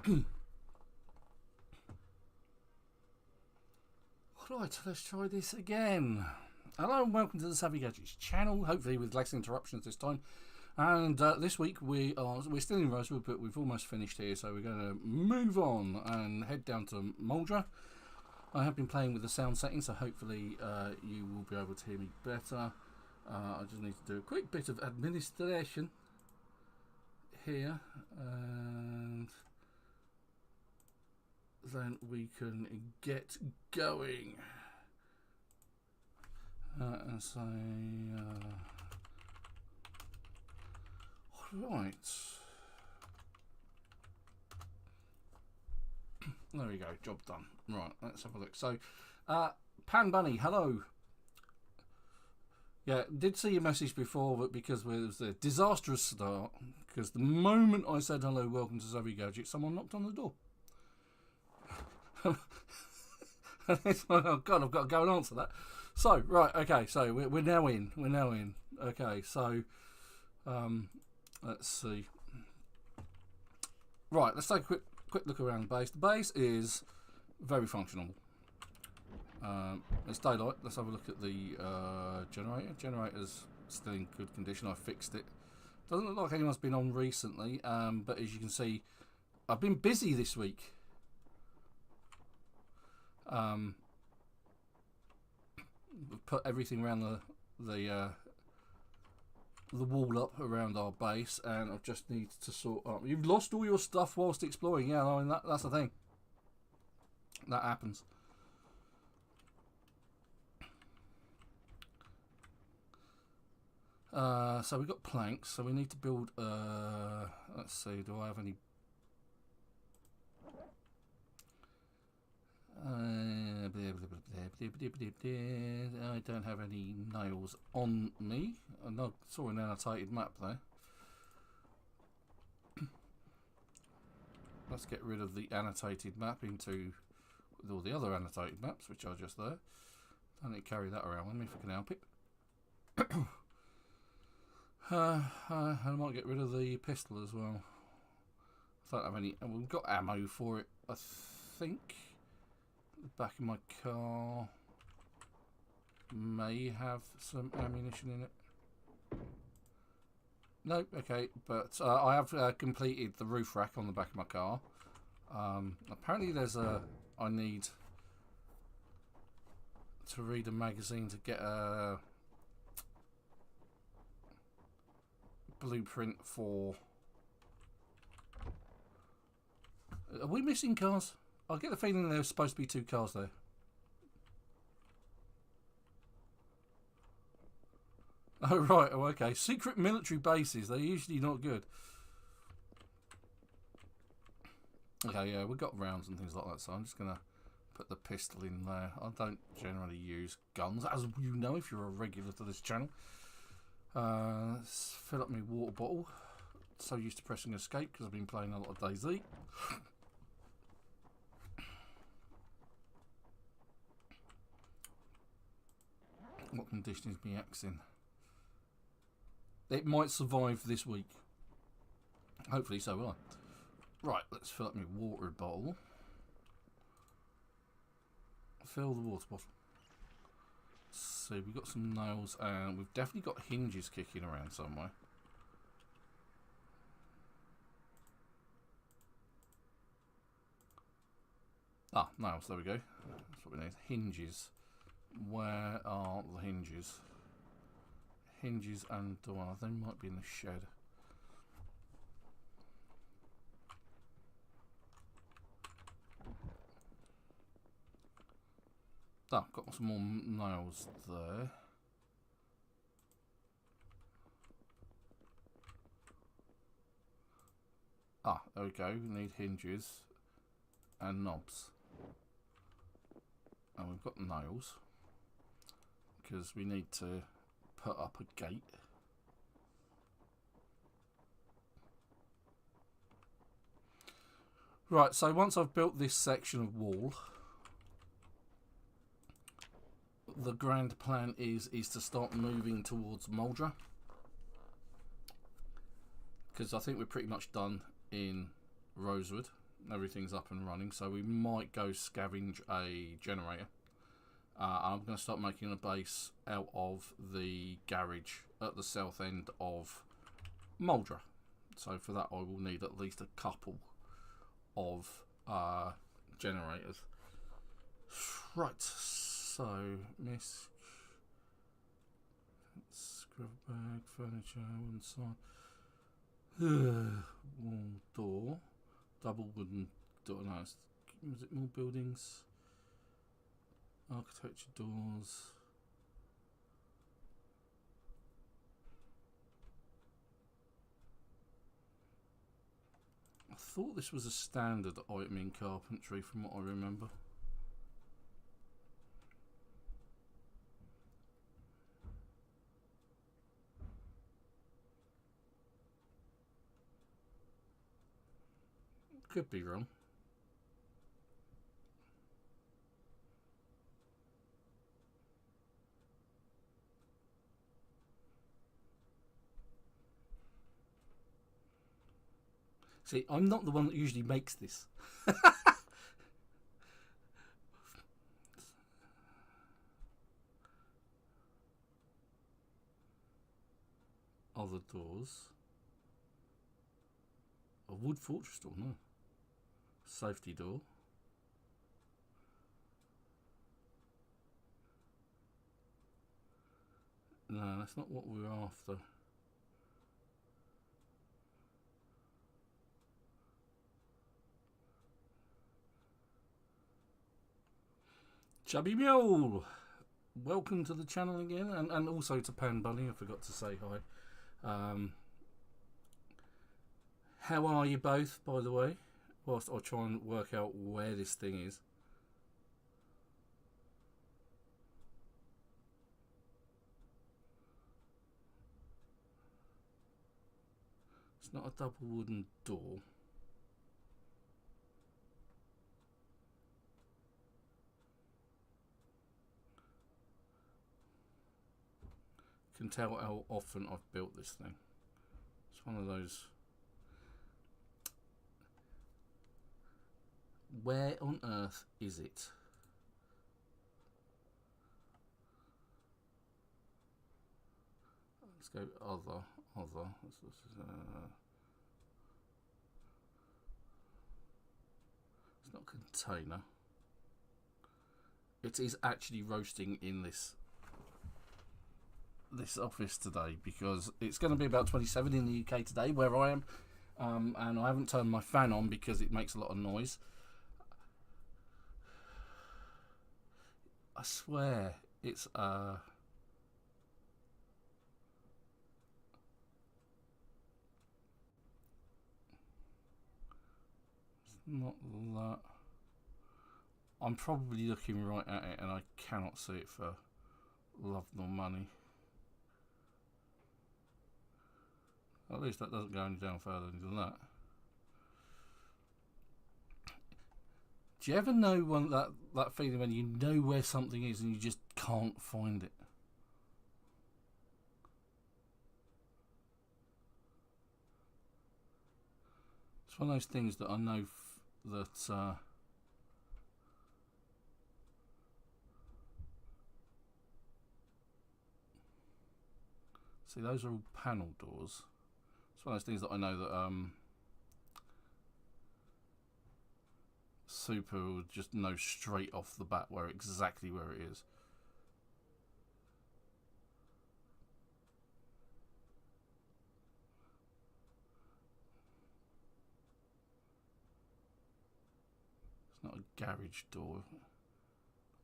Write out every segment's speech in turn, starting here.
Right, let's try this again. Hello and welcome to the Savvy Gadgetz channel, hopefully with less interruptions this time. And this week we're still in Rosewood, but we've almost finished here, so we're going to move on and head down to Muldra. I have been playing with the sound settings, so hopefully you will be able to hear me better. I just need to do a quick bit of administration here, and then we can get going. And say, right. There we go, job done. Right, let's have a look. So, Pan Bunny, hello. Yeah, did see your message before, but because it was a disastrous start, because the moment I said hello, welcome to Savvy Gadgetz, someone knocked on the door. Oh God, I've got to go and answer that. So, right, okay, so we're now in. We're now in. Okay, so, let's see. Right, let's take a quick look around the base. The base is very functional. It's daylight. Let's have a look at the generator. Generator's still in good condition. I fixed it. Doesn't look like anyone's been on recently, but as you can see, I've been busy this week. We've put everything around the wall up around our base, and I just need to sort up. You've lost all your stuff whilst exploring. Yeah, I mean that's the thing. That happens. So we've got planks, so we need to build. Let's see. Do I have any? I don't have any nails on me. I saw an annotated map there. Let's get rid of the annotated map with all the other annotated maps, which are just there. I need to carry that around with me if I can help it. I might get rid of the pistol as well. I don't have any. We've got ammo for it, I think. The back of my car may have some ammunition in it. No, okay, but I have completed the roof rack on the back of my car. Apparently there's I need to read a magazine to get a blueprint for... Are we missing cars? I get the feeling there's supposed to be 2 cars there. Oh, right. Oh, okay. Secret military bases. They're usually not good. Okay, yeah, we've got rounds and things like that, so I'm just going to put the pistol in there. I don't generally use guns, as you know if you're a regular to this channel. Let's fill up my water bottle. So used to pressing escape because I've been playing a lot of DayZ. What condition is my axe in? It might survive this week. Hopefully so will I. Right, let's fill up my water bottle. Fill the water bottle. So we've got some nails and we've definitely got hinges kicking around somewhere. Ah, nails, there we go. That's what we need. Hinges. Where are the hinges? Hinges and door. They might be in the shed. Ah, got some more nails there. Ah, there we go. We need hinges and knobs. And we've got nails. Because we need to put up a gate. Right, so once I've built this section of wall, the grand plan is to start moving towards Muldra. Because I think we're pretty much done in Rosewood. everything's up and running, so we might go scavenge a generator. I'm going to start making a base out of the garage at the south end of Muldra. So for that I will need at least a couple of generators. Right, so miss scrub bag, furniture, one side. Wall, door, double wooden door. No, was it more buildings? Architecture doors. I thought this was a standard item in carpentry from what I remember. Could be wrong. See, I'm not the one that usually makes this. Other doors. A wood fortress door, no. Safety door. No, that's not what we're after. Chubby Mule, welcome to the channel again, and also to Pan Bunny. I forgot to say hi. How are you both, by the way? Whilst I try and work out where this thing is. It's not a double wooden door. Can tell how often I've built this thing. It's one of those. Where on earth is it? Let's go other. It's not container. It is actually roasting in this office today because it's going to be about 27 in the UK today where I am, and I haven't turned my fan on because it makes a lot of noise. I swear it's not that. I'm probably looking right at it and I cannot see it for love nor money. At least that doesn't go any down further than that. Do you ever know that feeling when you know where something is and you just can't find it? It's one of those things that I know that see, those are all panel doors. It's one of those things that I know that Super would just know straight off the bat exactly where it is. It's not a garage door.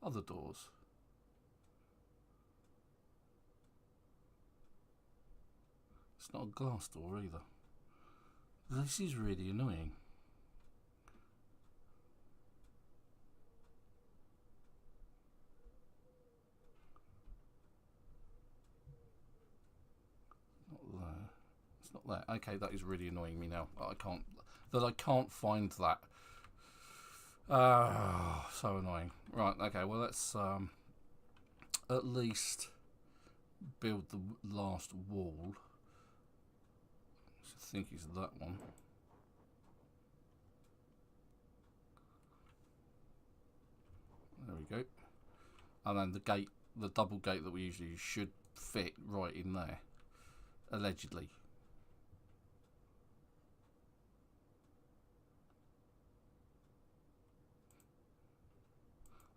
Other doors. It's not a glass door either. This is really annoying. Not there. Okay, that is really annoying me now. I can't find that. So annoying. Right, okay, well let's at least build the last wall. I think it's that one. There we go. And then the gate, the double gate that we usually use should fit right in there. Allegedly.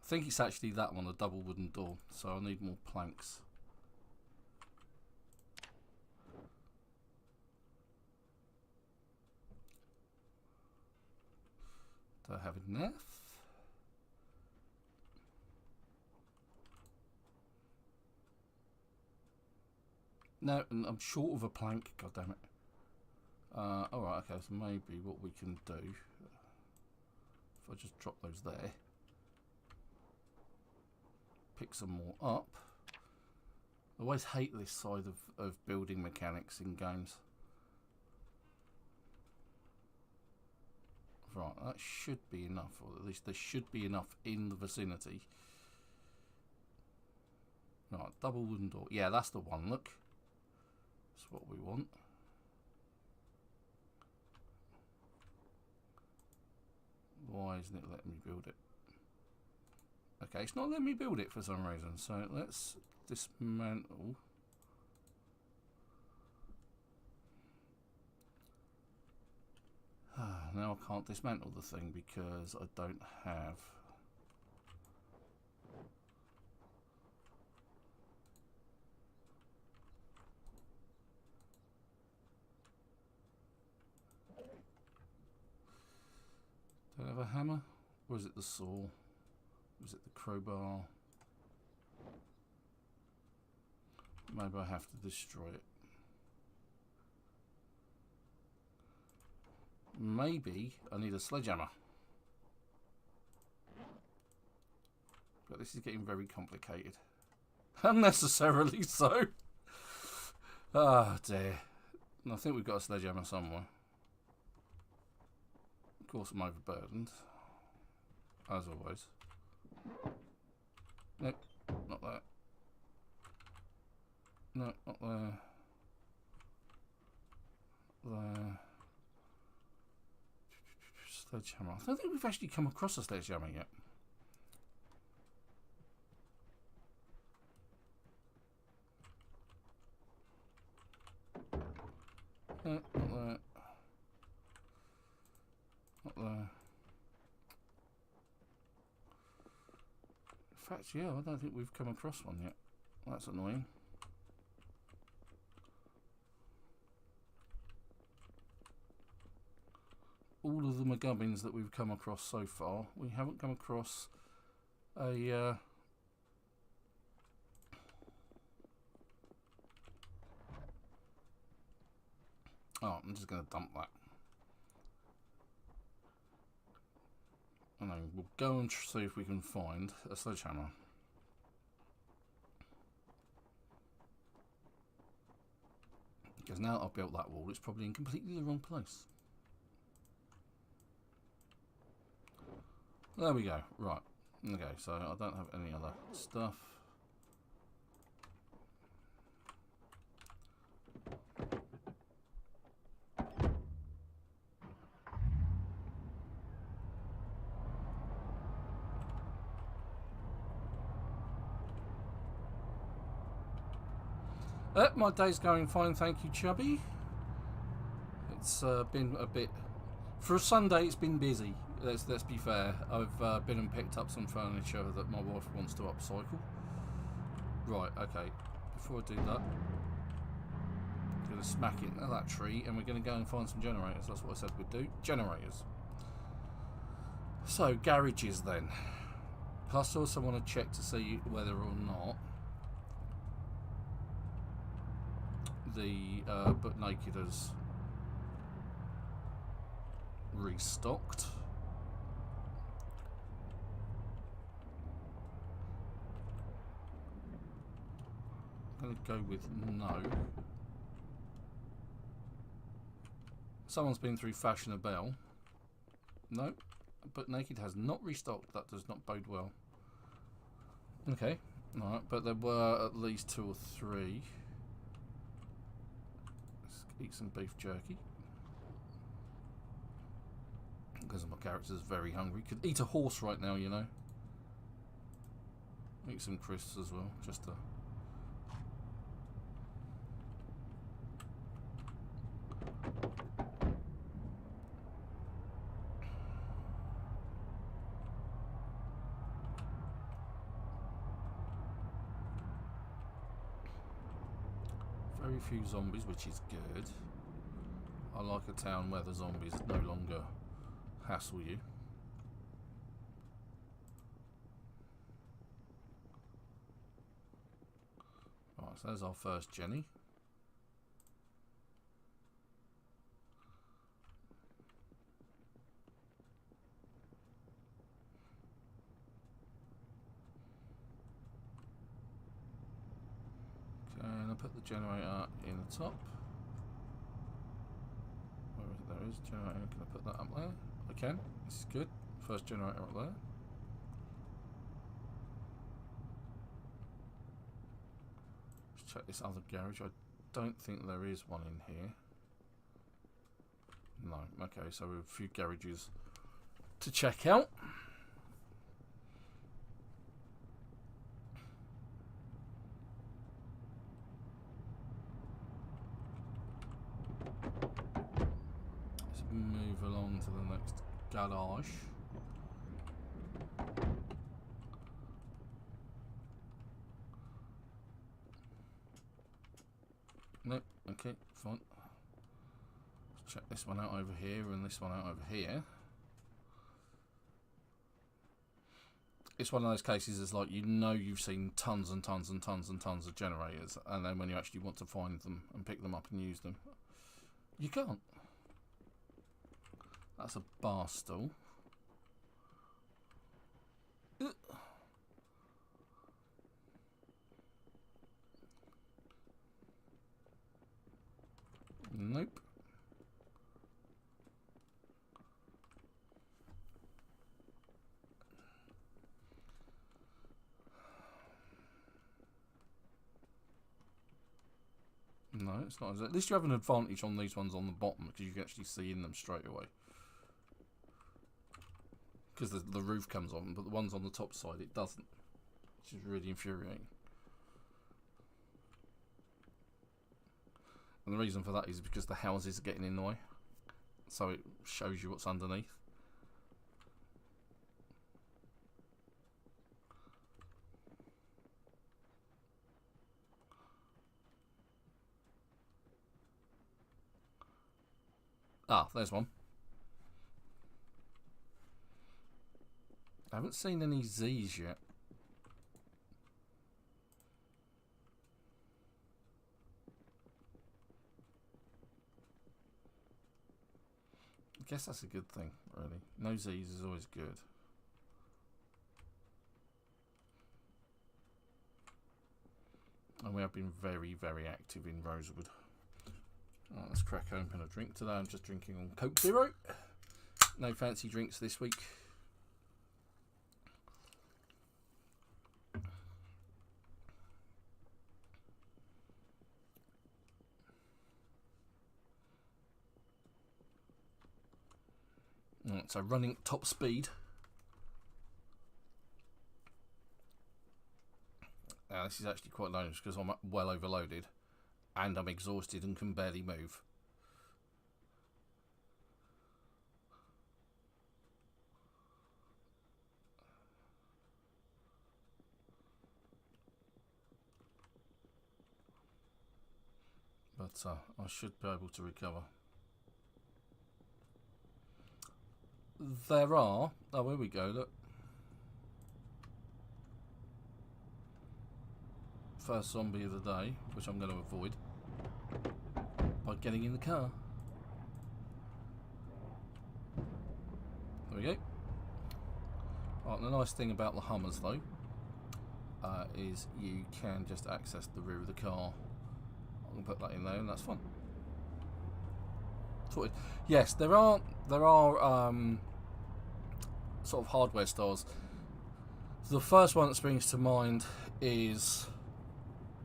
I think it's actually that one, a double wooden door, so I need more planks. Do I have enough? No, and I'm short of a plank, god damn it. Alright, okay, so maybe what we can do, if I just drop those there, pick some more up. I always hate this side of building mechanics in games. Right, that should be enough, or at least there should be enough in the vicinity. Right, double wooden door. Yeah, that's the one, look. That's what we want. Why isn't it letting me build it? Okay, it's not letting me build it for some reason, so let's dismantle. Now I can't dismantle the thing because I don't have... Do I have a hammer? Or is it the saw? Or is it the crowbar? Maybe I have to destroy it. Maybe I need a sledgehammer. But this is getting very complicated. Unnecessarily so. Ah, dear. And I think we've got a sledgehammer somewhere. Of course I'm overburdened. As always. Nope, not that. No, not there. There. Sledgehammer. I don't think we've actually come across a sledgehammer yet. No, not there. Not there. In fact, yeah, I don't think we've come across one yet. That's annoying. All of the McGubbins that we've come across so far, we haven't come across a oh, I'm just going to dump that. And then we'll go and see if we can find a sledgehammer. Because now I've built that wall, it's probably in completely the wrong place. There we go. Right. Okay, so I don't have any other stuff. My day's going fine, thank you, Chubby. It's been a bit... For a Sunday, it's been busy. Let's be fair. I've been and picked up some furniture that my wife wants to upcycle. Right, okay. Before I do that, I'm going to smack it into that tree and we're going to go and find some generators. That's what I said we'd do. Generators. So, garages then. Plus, I also want to check to see whether or not the But Naked has restocked. I'm going to go with no. Someone's been through Fashion a Bell. No, But Naked has not restocked. That does not bode well. Okay, alright, but there were at least 2 or 3. Let's eat some beef jerky. Because my character's very hungry. Could eat a horse right now, you know. Eat some crisps as well, just to... Very few zombies, which is good. I like a town where the zombies no longer hassle you. Right, so there's our first Jenny. Okay, and I'll put the generator in the top. Where is it? There is a generator. Can I put that up there? I can. This is good. First generator up there. Let's check this other garage. I don't think there is one in here. No. Okay, so we have a few garages to check out. Let's move along to the next garage. Nope, okay, fine. Let's check this one out over here and this one out over here. It's one of those cases that's like, you know, you've seen tons and tons and tons and tons of generators, and then when you actually want to find them and pick them up and use them, you can't. That's a bar stool. Nope. No, it's not. At least you have an advantage on these ones on the bottom because you can actually see in them straight away. Because the roof comes on, but the ones on the top side it doesn't, which is really infuriating. And the reason for that is because the houses are getting in the way, so it shows you what's underneath. Ah, there's one. I haven't seen any Z's yet. I guess that's a good thing, really. No Z's is always good. And we have been very, very active in Rosewood. Right, let's crack open a drink today. I'm just drinking on Coke Zero. No fancy drinks this week. Right, so running at top speed. Now this is actually quite dangerous because I'm well overloaded and I'm exhausted and can barely move. But I should be able to recover. There are... Oh, here we go, look. First zombie of the day, which I'm going to avoid by getting in the car. There we go. Right, the nice thing about the Hummers, though, is you can just access the rear of the car. I can put that in there, and that's fun. Sorted. Yes, there are sort of hardware stores. The first one that springs to mind is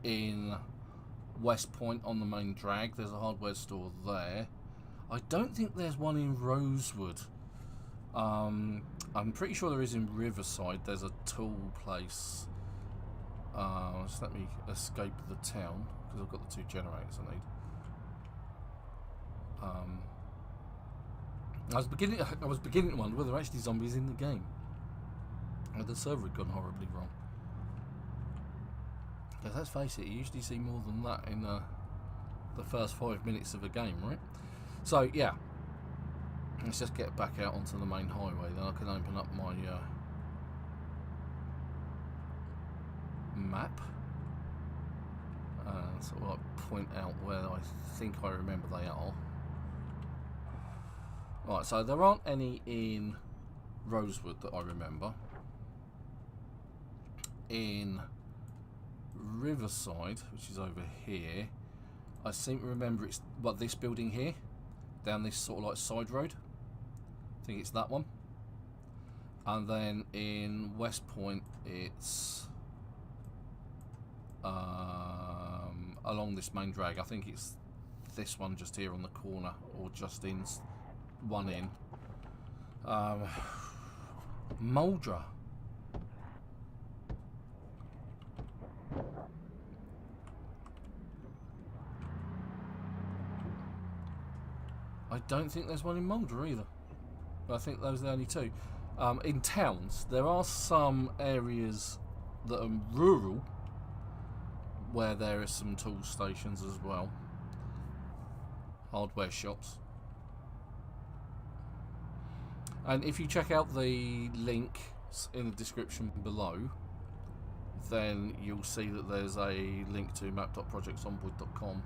in West Point on the main drag. There's a hardware store there. I don't think there's one in Rosewood. I'm pretty sure there is in Riverside. There's a tool place Just let me escape the town because I've got the 2 generators I need. I was beginning to wonder whether there are actually zombies in the game. The server had gone horribly wrong. Because let's face it, you usually see more than that in the first 5 minutes of a game, right? So yeah, let's just get back out onto the main highway. Then I can open up my map. Sort of like point out where I think I remember they are. Right, so there aren't any in Rosewood that I remember. In Riverside, which is over here, I seem to remember it's this building here, down this sort of like side road. I think it's that one. And then in West Point, it's along this main drag. I think it's this one just here on the corner, or just in one in. Muldra. I don't think there's one in Muldra either. I think those are the only 2. In towns, there are some areas that are rural where there are some tool stations as well. Hardware shops. And if you check out the link in the description below, then you'll see that there's a link to map.projectzomboid.com,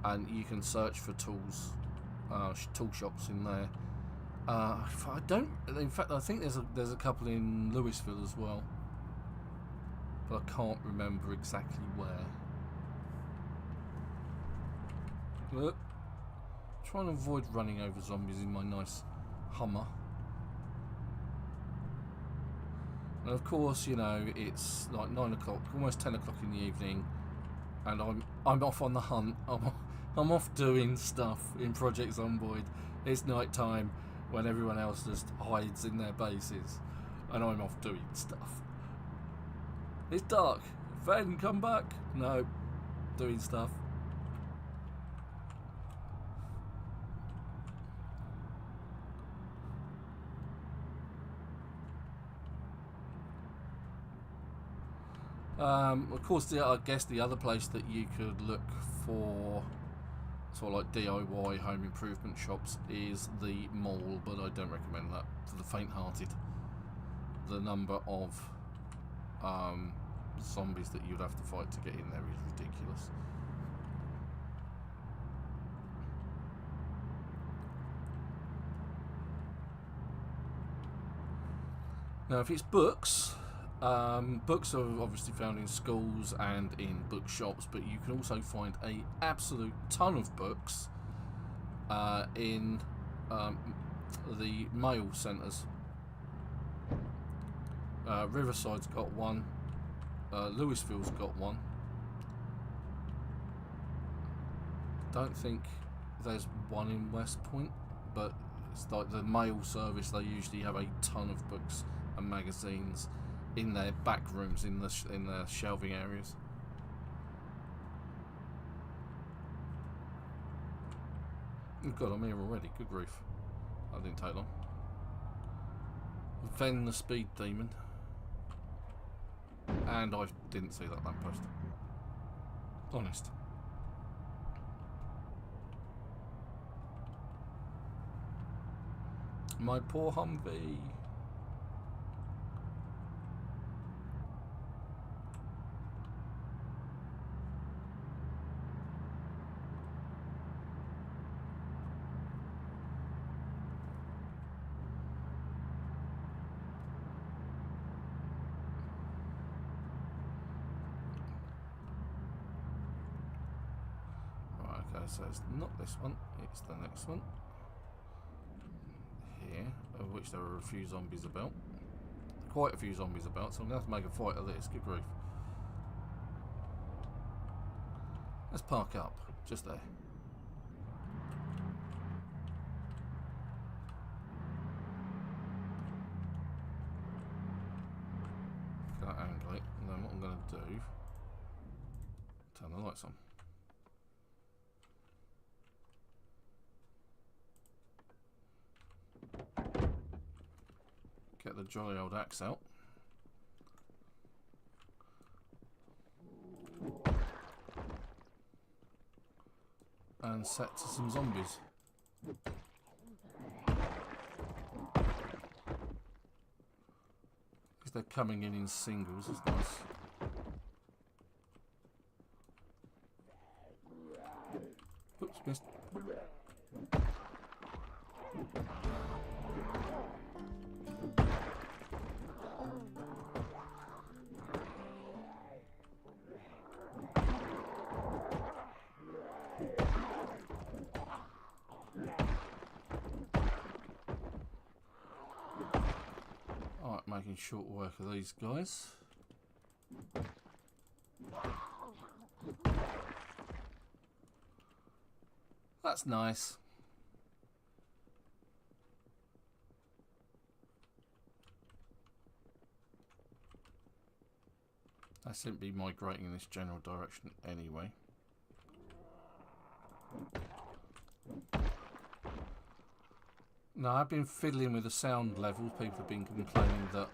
and you can search for tools, tool shops in there. In fact, I think there's a couple in Louisville as well, but I can't remember exactly where. Look, trying to avoid running over zombies in my nice Hummer. And of course, you know, it's like 9 o'clock, almost 10 o'clock in the evening, and I'm off on the hunt. I'm off doing stuff in Project Zomboid. It's night time when everyone else just hides in their bases, and I'm off doing stuff. It's dark. Fen, come back. No, doing stuff. Of course, I guess the other place that you could look for sort of like DIY home improvement shops is the mall, but I don't recommend that for the faint-hearted. The number of zombies that you'd have to fight to get in there is ridiculous. Now, if it's books, books are obviously found in schools and in bookshops, but you can also find an absolute ton of books in the mail centres. Riverside's got one, Louisville's got one. Don't think there's one in West Point, but it's like the mail service, they usually have a ton of books and magazines in their back rooms, in the shelving areas. Oh God, I'm here already. Good grief. That didn't take long. Ven the speed demon. And I didn't see that lamppost. Honest. My poor Humvee. So it's not this one, it's the next one here, of which there are a few zombies about, quite a few zombies about, so I'm going to have to make a fight of this. Good grief. Let's park up just there. Can I angle it? And then what I'm going to do lights on. Get the jolly old axe out. And set to some zombies. Because they're coming in singles, it's nice. Oops, missed. Alright, making short work of these guys. That's nice. I shouldn't be migrating in this general direction anyway. No, I've been fiddling with the sound levels. People have been complaining that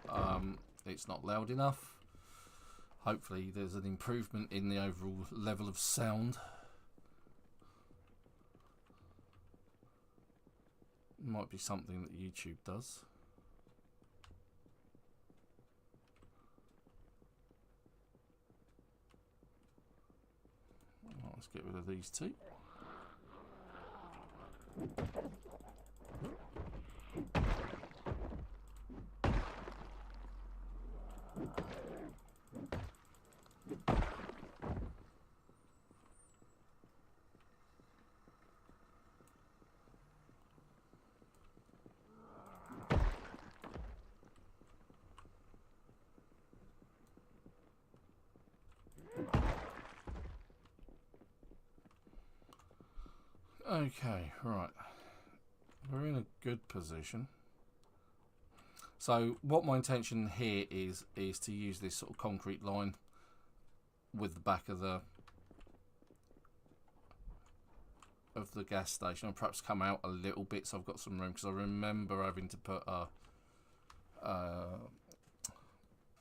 it's not loud enough. Hopefully there's an improvement in the overall level of sound. Might be something that YouTube does. Well, let's get rid of these two. Okay, right. We're in a good position. So what my intention here is to use this sort of concrete line with the back of the gas station, and perhaps come out a little bit so I've got some room, because I remember having to put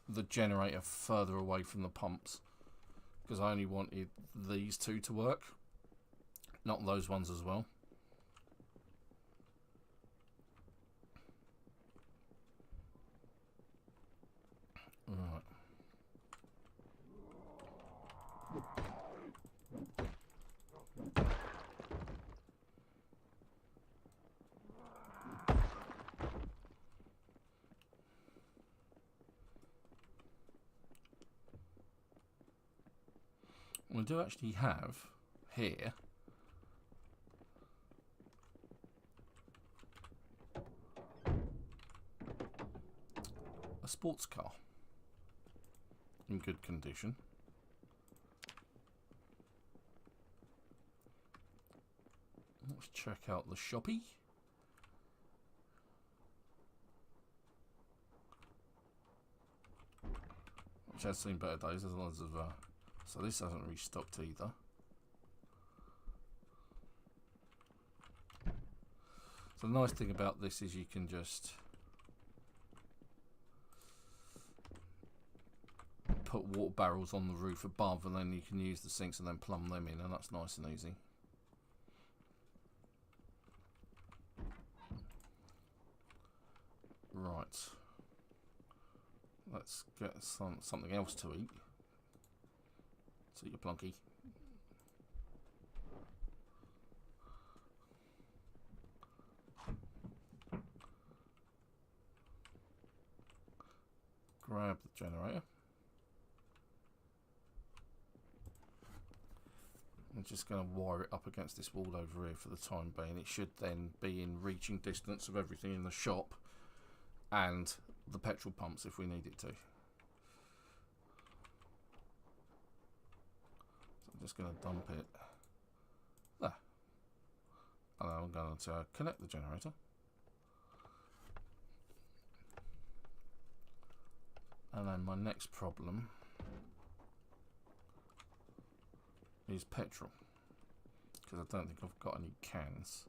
the generator further away from the pumps, because I only wanted these two to work, not those ones as well. Right. We do actually have here a sports car in good condition. Let's check out the shoppy. Which has seen better days, as long as so this hasn't restocked either. So the nice thing about this is you can just put water barrels on the roof above, and then you can use the sinks and then plumb them in, and that's nice and easy. Right, let's get something else to eat. See you, plunky. Grab the generator. I'm just going to wire it up against this wall over here for the time being. It should then be in reaching distance of everything in the shop and the petrol pumps if we need it to. Just going to dump it there, and I'm going to connect the generator, and then my next problem is petrol, because I don't think I've got any cans.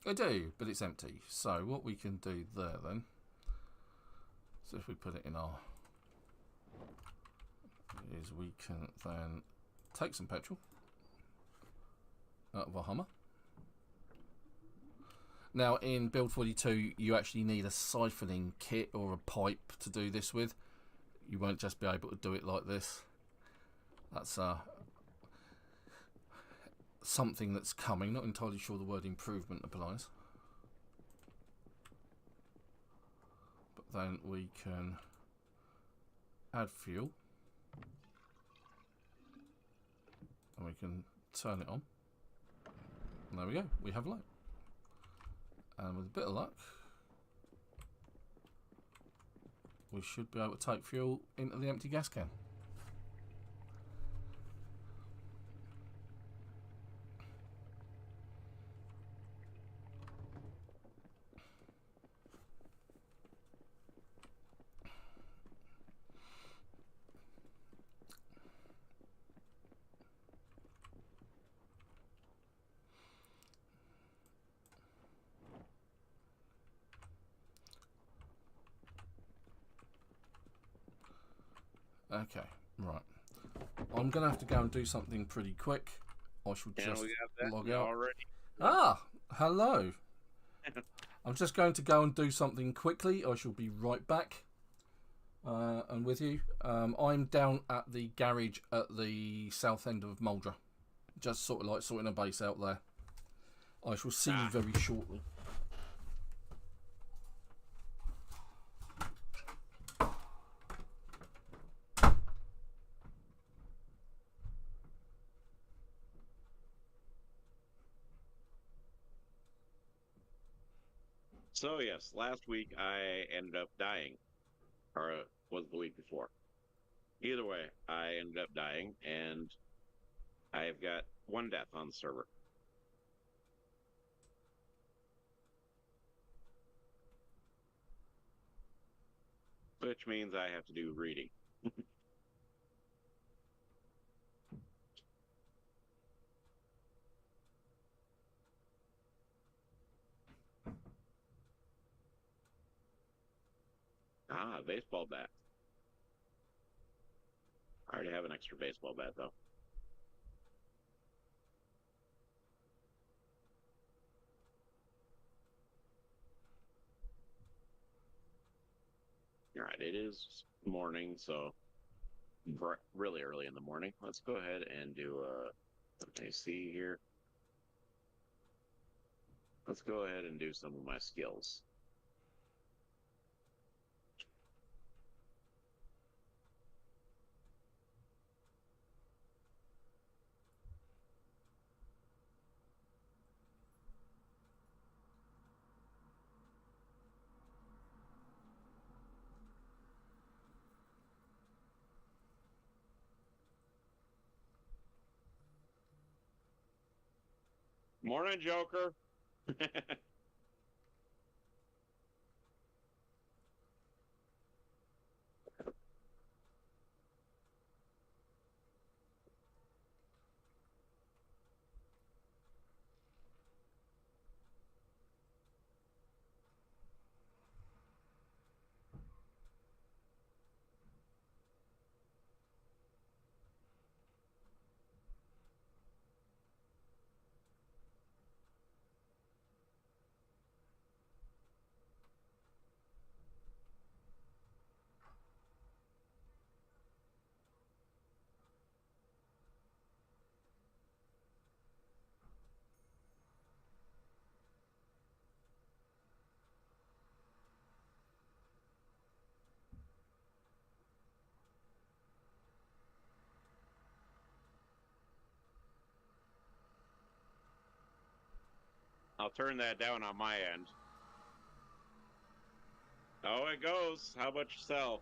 I do, but it's empty. So what we can do there then, so if we put it in our, is we can then take some petrol out of our Hummer. Now in build 42 you actually need a siphoning kit or a pipe to do this with. You won't just be able to do it like this. That's something that's coming. Not entirely sure the word improvement applies. But then we can add fuel. And we can turn it on. And there we go. We have light. And with a bit of luck, we should be able to take fuel into the empty gas can. Okay, right. I'm going to have to go and do something pretty quick. I shall just log out. Already. Ah, hello. I'm just going to go and do something quickly. I shall be right back. And with you. I'm down at the garage at the south end of Muldra. Just sort of like sorting a base out there. I shall see you very shortly. So yes, last week I ended up dying, or was the week before. Either way, I ended up dying, and I've got one death on the server. Which means I have to do reading. Baseball bat. I already have an extra baseball bat, though. All right, it is morning, so really early in the morning. Let's go ahead and do let me see here. Let's go ahead and do some of my skills. Morning, Joker. I'll turn that down on my end. Oh, it goes. How about yourself?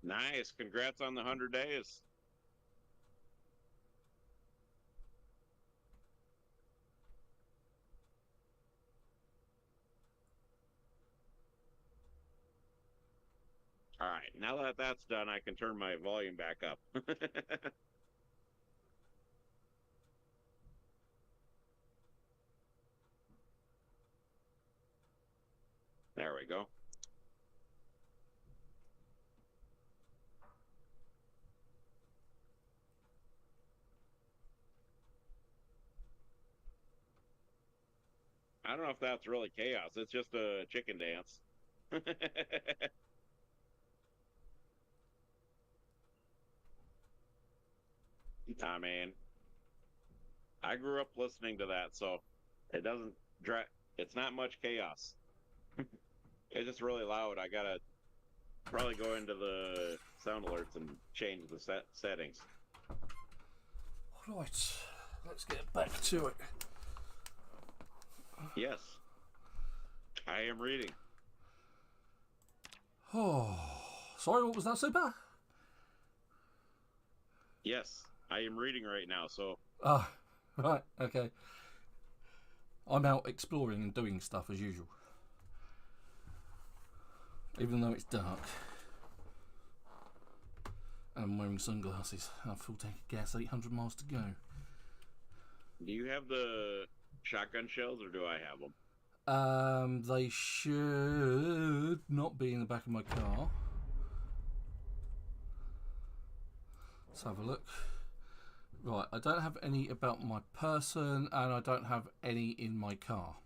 Nice. Congrats on the 100 days. All right. Now that that's done, I can turn my volume back up. There we go. I don't know if that's really chaos. It's just a chicken dance. I mean, I grew up listening to that, so it doesn't it's not much chaos. It's just really loud. I gotta probably go into the sound alerts and change the settings. Right, let's get back to it. Yes, I am reading. Oh, sorry, what was that, Super? Yes, I am reading right now, so... Ah, right, okay. I'm out exploring and doing stuff as usual. Even though it's dark. And I'm wearing sunglasses. I have full tank of gas, 800 miles to go. Do you have the shotgun shells, or do I have them? They should not be in the back of my car. Let's have a look. Right, I don't have any about my person, and I don't have any in my car.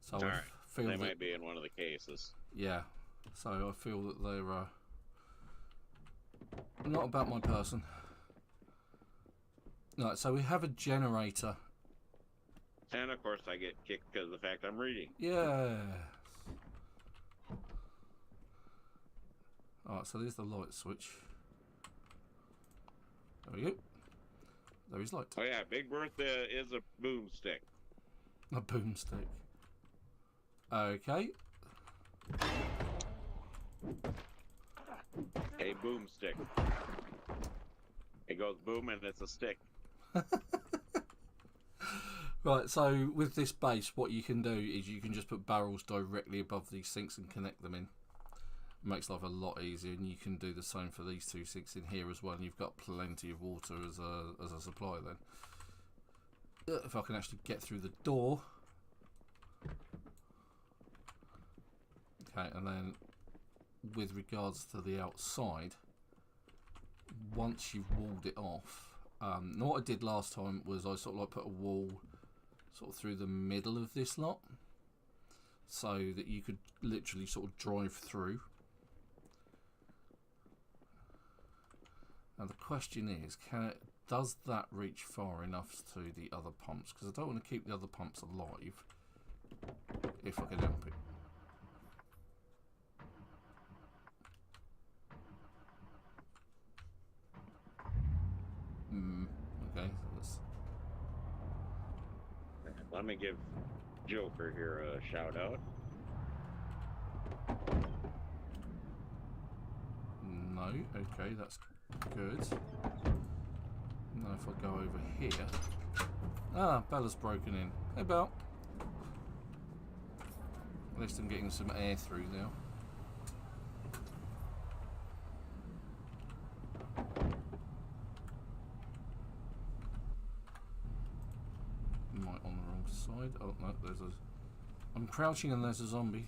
So All I right. feel they might be in one of the cases. Yeah, so I feel that they're not about my person. Right, so we have a generator. And of course I get kicked because of the fact I'm reading. Yeah. Alright, so there's the light switch. There we go. There is light. Oh yeah, Big Bertha is a boomstick. A boomstick. Okay. A boomstick. It goes boom and it's a stick. Right, so with this base, what you can do is you can just put barrels directly above these sinks and connect them in. It makes life a lot easier, and you can do the same for these two sinks in here as well, and you've got plenty of water as a supply then. If I can actually get through the door. Okay, and then with regards to the outside, once you've walled it off, what I did last time was I sort of like put a wall sort of through the middle of this lot, so that you could literally sort of drive through. Now the question is, does that reach far enough to the other pumps? Because I don't want to keep the other pumps alive if I can help it. Okay, so let's... Let me give Joker here a shout out. No, okay, that's good. Now if I go over here... Ah, Bella's broken in. Hey, Belle. At least I'm getting some air through now. Am I on the wrong side? Oh, no, there's a... I'm crouching and there's a zombie.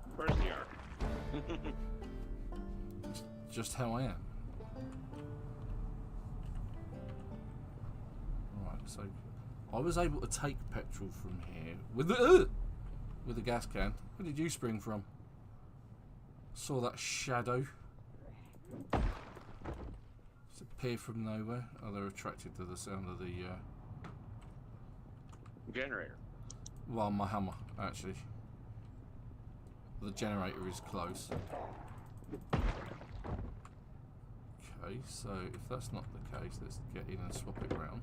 Of course you are. Just how I am. Right, so I was able to take petrol from here with the gas can. Where did you spring from? Saw that shadow. Just appear from nowhere. Oh, they're attracted to the sound of the Generator. well, my hammer actually. The generator is close. Okay, so if that's not the case, let's get in and swap it round.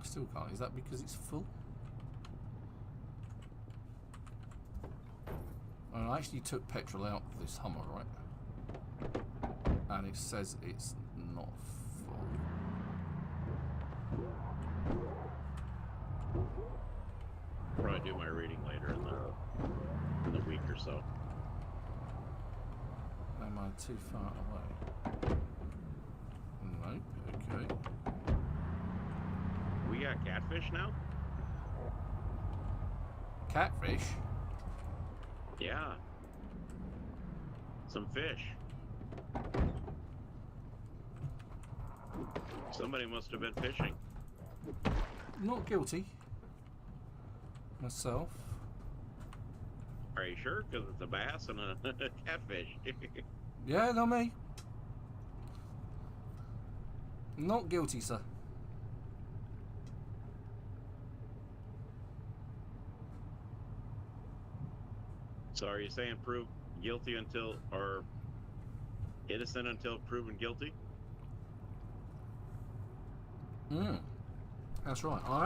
Still can't. Is that because it's full? I actually took petrol out of this Hummer, right? And it says it's not full. Probably do my reading later in the week or so. Am I too far away? Nope. Okay. We got catfish now? Catfish? Yeah. Some fish. Somebody must have been fishing. Not guilty. Myself. Are you sure? Because it's a bass and a catfish. Yeah, not me. Not guilty, sir. So are you saying prove guilty until, or innocent until proven guilty? That's right. I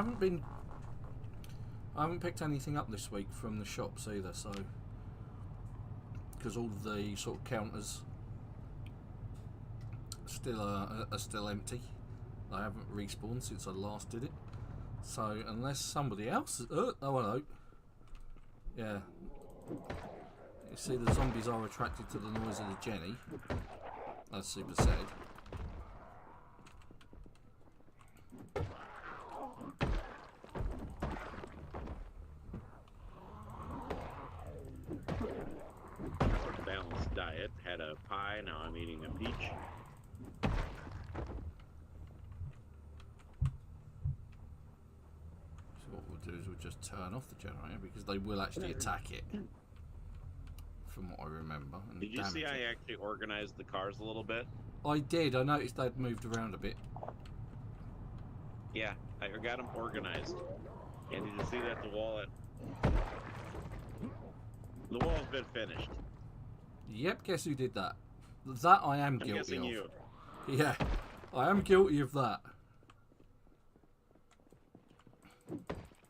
haven't picked anything up this week from the shops either, so because all of the sort of counters still are still empty. I haven't respawned since I last did it. So unless somebody else, oh hello, yeah. You see, the zombies are attracted to the noise of the Jenny, as Super said. Balanced diet. Had a pie, now I'm eating a peach. So what we'll do is we'll just turn off the generator because they will actually attack it. From what I remember. And did you see it. I actually organized the cars a little bit? I did. I noticed they'd moved around a bit. Yeah, I got them organized. And did you see that the wall's been finished? Yep, guess who did that? That I am guilty guessing of. You. Yeah, I am guilty of that.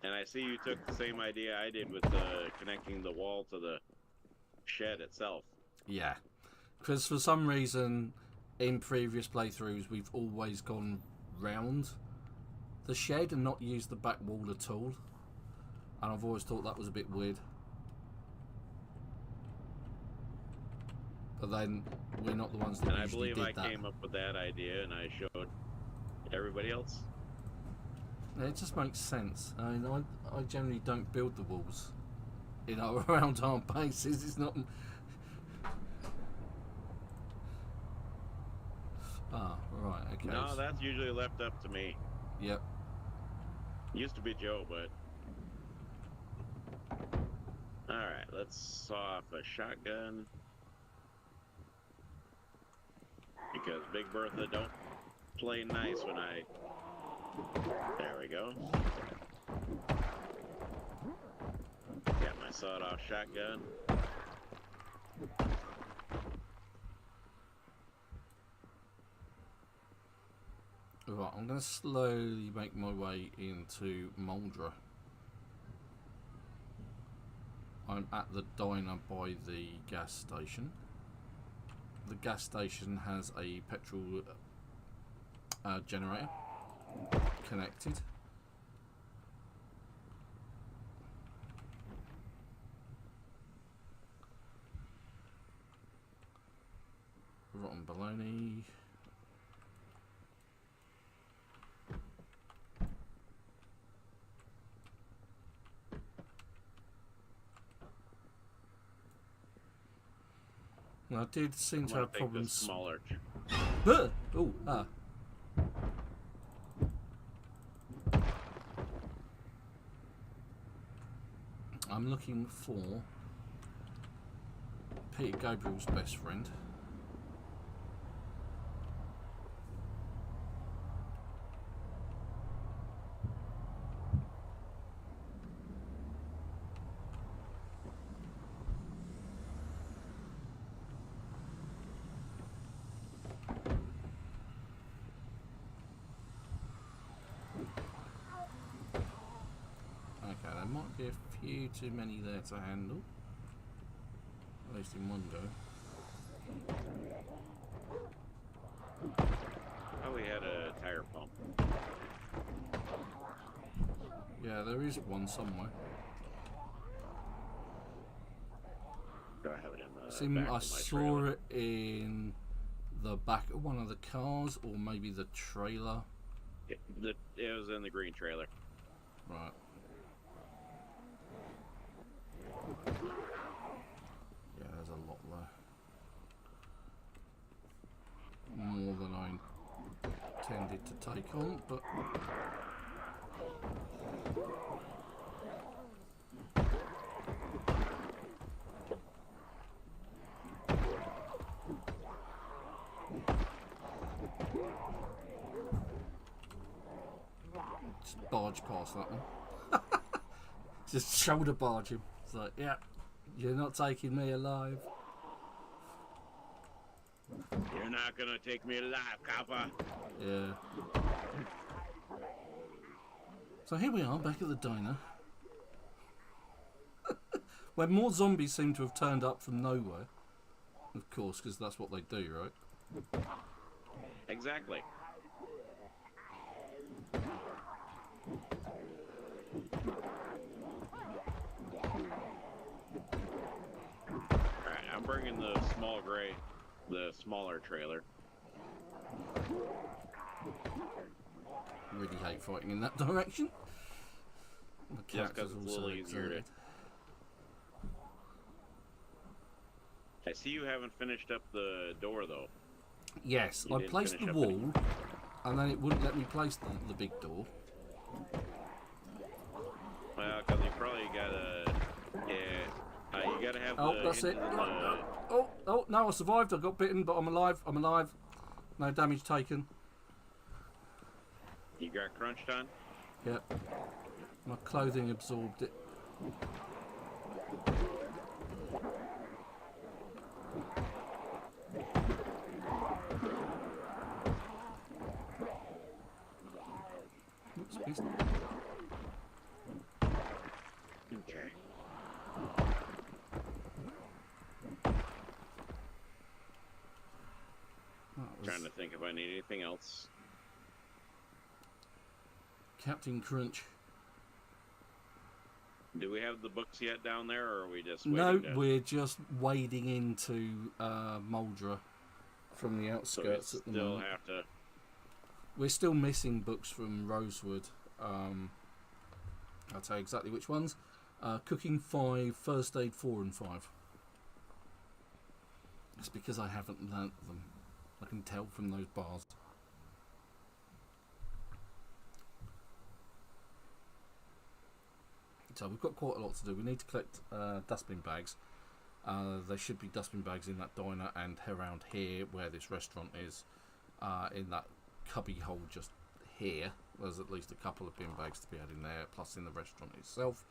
And I see you took the same idea I did with connecting the wall to the shed itself. Yeah, because for some reason in previous playthroughs we've always gone round the shed and not used the back wall at all, and I've always thought that was a bit weird. But then we're not the ones that and usually I believe did I that. came up with that idea and I showed everybody else. It just makes sense. I mean, I generally don't build the walls, you know, around our bases. It's not. Ah, right, okay. No, that's usually left up to me. Yep. Used to be Joe, but all right, let's saw off a shotgun because Big Bertha don't play nice when I. There we go. Got my sawed-off shotgun. Right, I'm going to slowly make my way into Muldra. I'm at the diner by the gas station. The gas station has a petrol generator connected. Rotten bologna. I did seem to have problems. Smaller. Oh, I'm looking for Peter Gabriel's best friend. Might be a few too many there to handle. At least in one go. Oh, we had a tire pump. Yeah, there is one somewhere. Do I have it in the back I of my saw trailer? it in the back of one of the cars, or maybe the trailer. It was in the green trailer. Right. Yeah, there's a lot there. More than I intended to take on, but just barge past that one. Just shoulder barge him. It's like, yeah, you're not taking me alive. You're not gonna take me alive, copper. Yeah. So here we are, back at the diner. Where more zombies seem to have turned up from nowhere. Of course, because that's what they do, right? Exactly. Alright, I'm bringing the the smaller trailer. Really hate fighting in that direction. The Just because character's it's a little also easier to... exerted. I see you haven't finished up the door, though. Yes, You I didn't placed finish the up wall, and then it wouldn't let me place the big door. Well, because you probably gotta... Yeah, you gotta have Oh, the... that's it. hinges in the- Oh, no, I survived. I got bitten, but I'm alive. I'm alive. No damage taken. You got crunched on? Yep. My clothing absorbed it. Oops, missed. Okay. That was Trying to think if I need anything else. Captain Crunch. Do we have the books yet down there, or are we just waiting No, to... we're just wading into Muldra from the So we outskirts at the still moment. have to... We're still missing books from Rosewood. I'll tell you exactly which ones. Cooking 5, First Aid 4 and 5. It's because I haven't learnt them. I can tell from those bars. So we've got quite a lot to do. We need to collect dustbin bags. There should be dustbin bags in that diner and around here where this restaurant is. In that cubby hole just here. There's at least a couple of bin bags to be had in there, plus in the restaurant itself.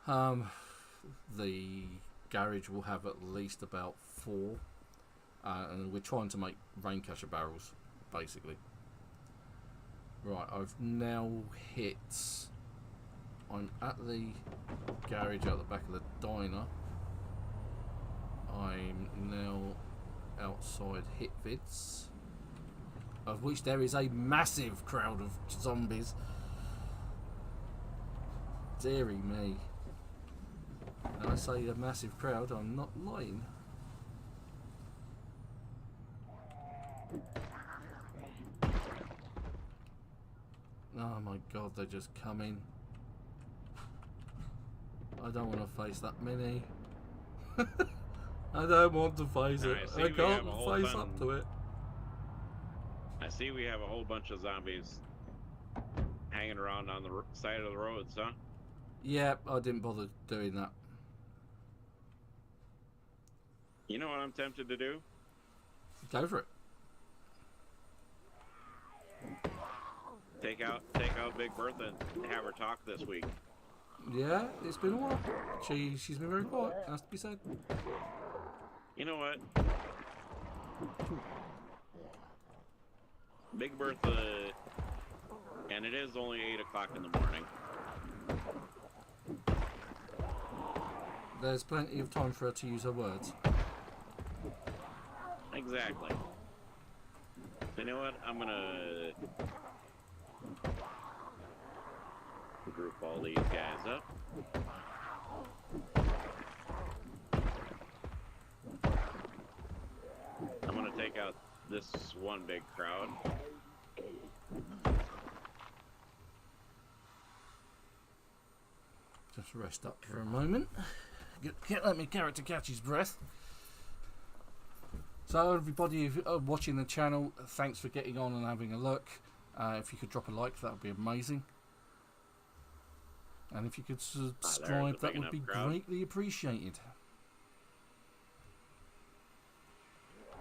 The garage will have at least about 4. And we're trying to make rain catcher barrels, basically. Right, I've now hit... I'm at the garage out the back of the diner. I'm now outside Hitvids, of which there is a massive crowd of zombies. Deary me. When I say a massive crowd, I'm not lying. Oh my god, they're just coming. I don't want to face that many. I don't want to face it. I can't face up to it. I see we have a whole bunch of zombies hanging around on the side of the roads, huh? Yeah, I didn't bother doing that. You know what I'm tempted to do? Go for it. Take out Big Bertha and have her talk this week. Yeah, it's been a while. She's been very quiet, has to be said. You know what? Big Bertha, and it is only 8 o'clock in the morning. There's plenty of time for her to use her words. Exactly. You know what? I'm gonna group all these guys up. I'm gonna take out this one big crowd. Just rest up for a moment. Let me character catch his breath. So everybody watching the channel, thanks for getting on and having a look. If you could drop a like, that would be amazing. And if you could subscribe, that would be greatly appreciated.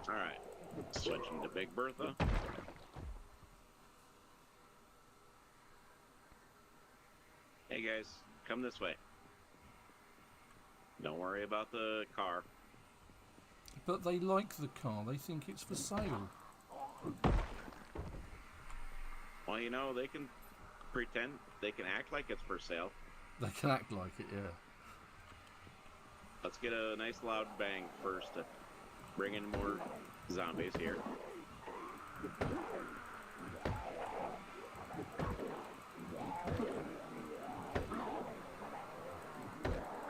Alright, switching to Big Bertha. Hey guys, come this way. Don't worry about the car. But they like the car, they think it's for sale. Well, you know, they can pretend, they can act like it's for sale. They can act like it, yeah. Let's get a nice loud bang first to bring in more zombies here.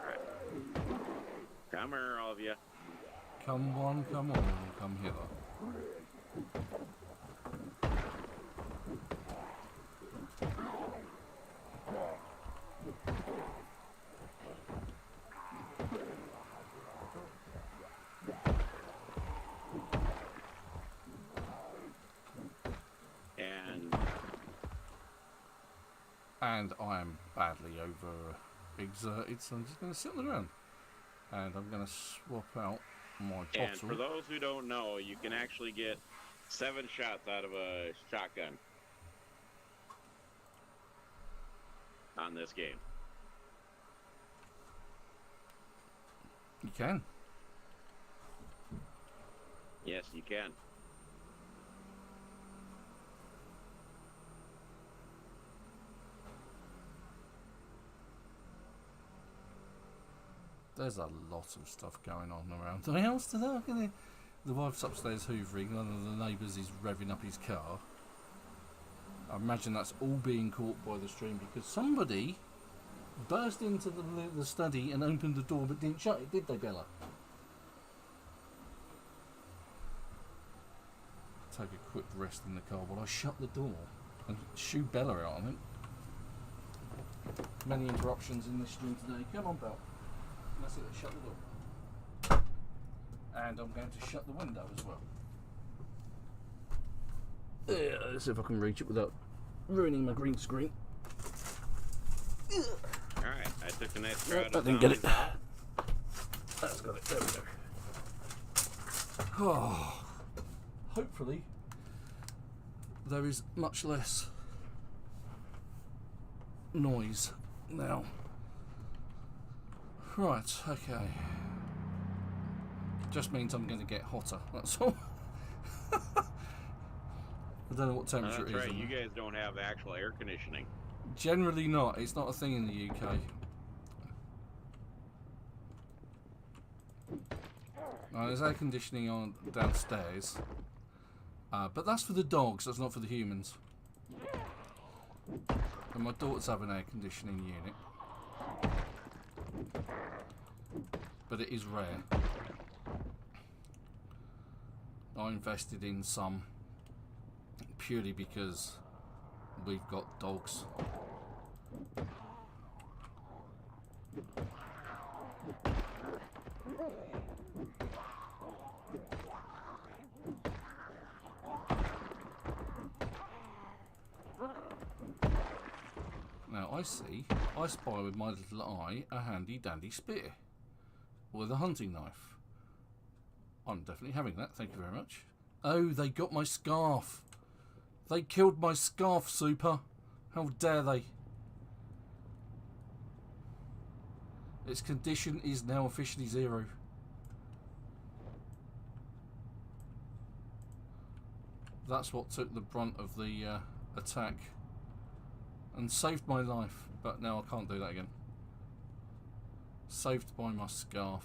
Alright. Come here, all of you. Come on, come hither. And I am badly over exerted, so I'm just going to sit on the ground. And I'm going to swap out my bottle. And for those who don't know, you can actually get 7 shots out of a shotgun on this game. You can. Yes, you can. There's a lot of stuff going on around the house today. The wife's upstairs hoovering, one of the neighbours is revving up his car. I imagine that's all being caught by the stream because somebody burst into the study and opened the door but didn't shut it, did they, Bella? Take a quick rest in the car while I shut the door and shoo Bella out, I think. Many interruptions in this stream today. Come on, Bella. That's it, shut the door. And I'm going to shut the window as well. Let's see if I can reach it without ruining my green screen. Alright, I took a nice crowd. I didn't get it. That's got it, there we go. Oh, hopefully there is much less noise now. Right, okay. Just means I'm going to get hotter, that's all. I don't know what temperature it is. That's right, you guys don't have actual air conditioning. Generally not, it's not a thing in the UK. There's air conditioning on downstairs. But that's for the dogs, that's not for the humans. And my daughters have an air conditioning unit. But it is rare. I invested in some purely because we've got dogs. Now I spy with my little eye a handy dandy spear with a hunting knife. I'm definitely having that, thank you very much. Oh, they got my scarf. They killed my scarf, Super. How dare they? Its condition is now officially 0. That's what took the brunt of the attack and saved my life, but now I can't do that again. Saved by my scarf.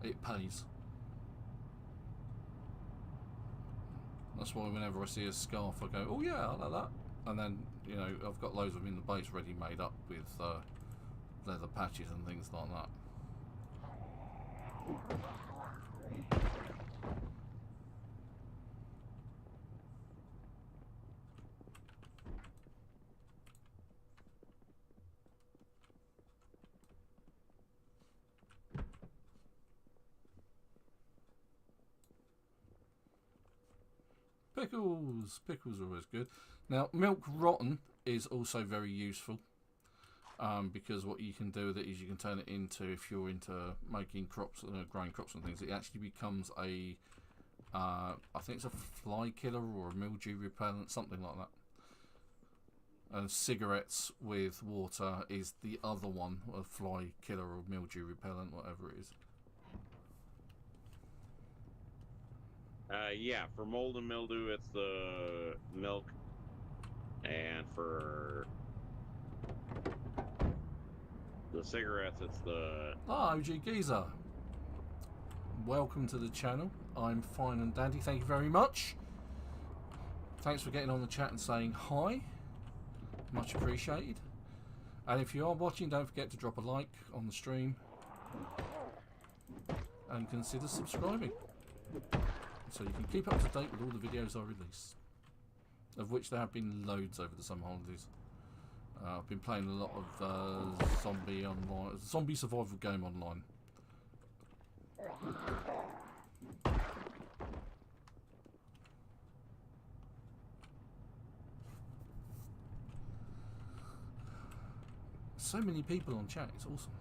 It pays. That's why whenever I see a scarf I go, oh yeah, I like that. And then, you know, I've got loads of them in the base ready made up with leather patches and things like that. Pickles! Pickles are always good. Now, milk rotten is also very useful. Because what you can do with it is you can turn it into, if you're into making crops, growing crops and things, it actually becomes a, I think it's a fly killer or a mildew repellent, something like that. And cigarettes with water is the other one, a fly killer or mildew repellent, whatever it is. Yeah, for mold and mildew, it's the milk, and for the cigarettes, it's the... Ah, OG Geezer. Welcome to the channel. I'm fine and dandy. Thank you very much. Thanks for getting on the chat and saying hi. Much appreciated. And if you are watching, don't forget to drop a like on the stream. And consider subscribing. So you can keep up to date with all the videos I release. Of which there have been loads over the summer holidays. I've been playing a lot of zombie survival game online. So many people on chat, it's awesome.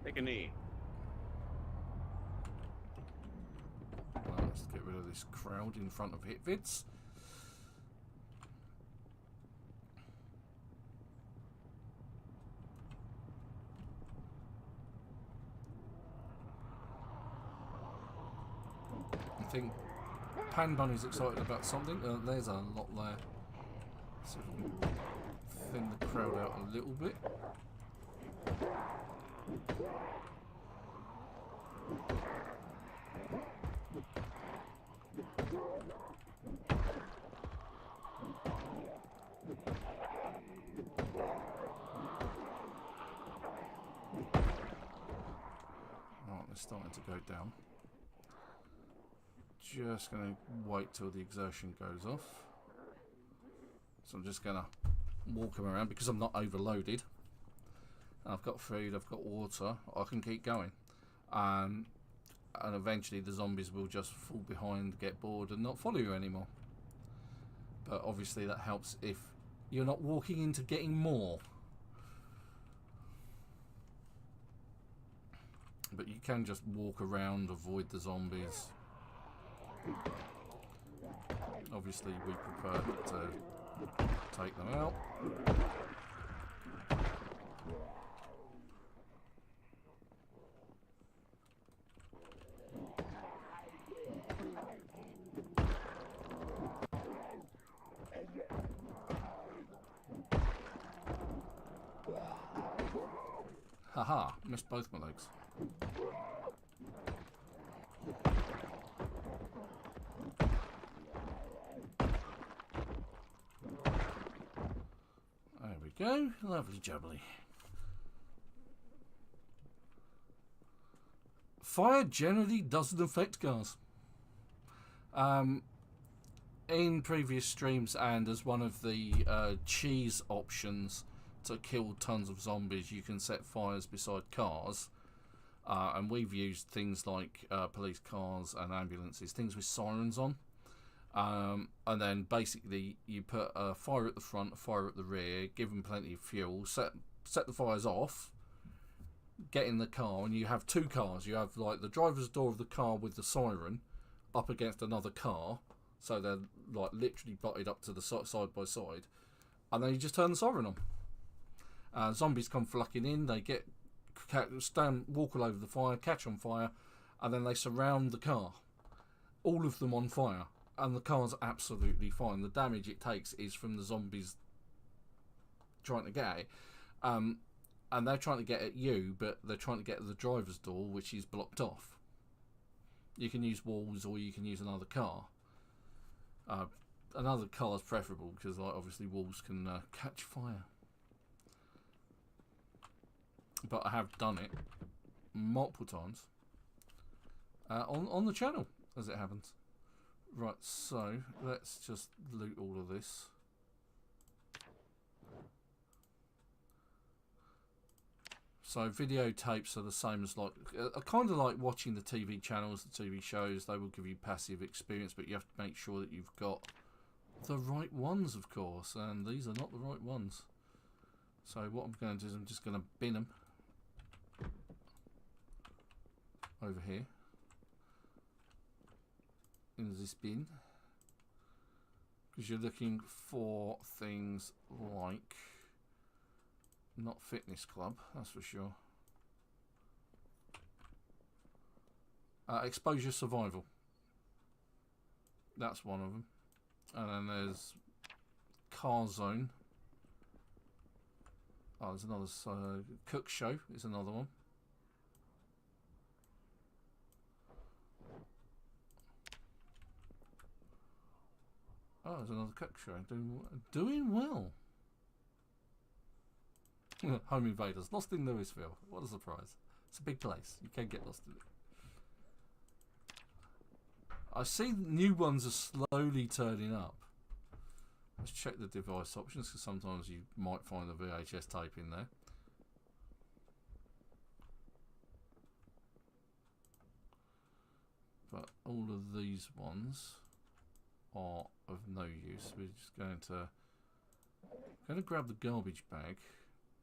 Take a knee. Let's get rid of this crowd in front of HitVids. I think Pan Bunny's excited about something. There's a lot there. So we can thin the crowd out a little bit. Right, they're starting to go down. Just going to wait till the exertion goes off. So I'm just going to walk them around because I'm not overloaded. I've got food, I've got water, I can keep going. And eventually the zombies will just fall behind, get bored and not follow you anymore. But obviously that helps if you're not walking into getting more. But you can just walk around, avoid the zombies. Obviously we prefer to take them out. Haha, missed both my legs. There we go, lovely jubbly. Fire generally doesn't affect cars. In previous streams and as one of the cheese options to kill tons of zombies, you can set fires beside cars. And we've used things like police cars and ambulances, things with sirens on. And then basically you put a fire at the front, a fire at the rear, give them plenty of fuel, set the fires off, get in the car, and you have two cars. You have like the driver's door of the car with the siren up against another car, so they're like literally butted up to the side by side, and then you just turn the siren on. Zombies come flocking in, they walk all over the fire, catch on fire, and then they surround the car, all of them on fire. And the car's absolutely fine. The damage it takes is from the zombies trying to get it. And they're trying to get at you, but they're trying to get at the driver's door, which is blocked off. You can use walls or you can use another car. Another car is preferable because, like, obviously walls can catch fire. But I have done it multiple times on the channel, as it happens. Right, so let's just loot all of this. So videotapes are the same as, like, kind of like watching the TV channels, the TV shows. They will give you passive experience, but you have to make sure that you've got the right ones, of course, and these are not the right ones. So what I'm going to do is I'm just going to bin them over here in this bin, because you're looking for things like, not fitness club, that's for sure, exposure survival, that's one of them. And then there's car zone. Oh, there's another cook show is another one. Oh, there's another cook show. Doing well. Home Invaders. Lost in Louisville. What a surprise. It's a big place. You can get lost in it. I see new ones are slowly turning up. Let's check the device options, because sometimes you might find a VHS tape in there. But all of these ones are of no use. We're just going to grab the garbage bag,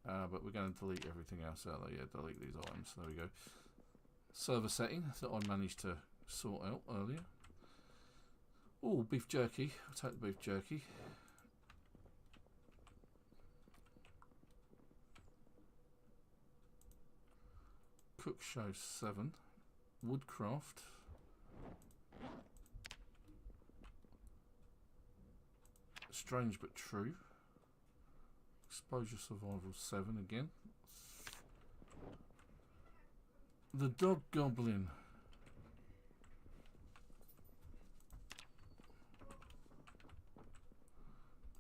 but we're going to delete everything else out there. Yeah, delete these items. There we go. Server setting that I managed to sort out earlier. Oh, beef jerky. I'll take the beef jerky. Cook show 7. Woodcraft. Strange but true. Exposure survival 7 again. The dog goblin.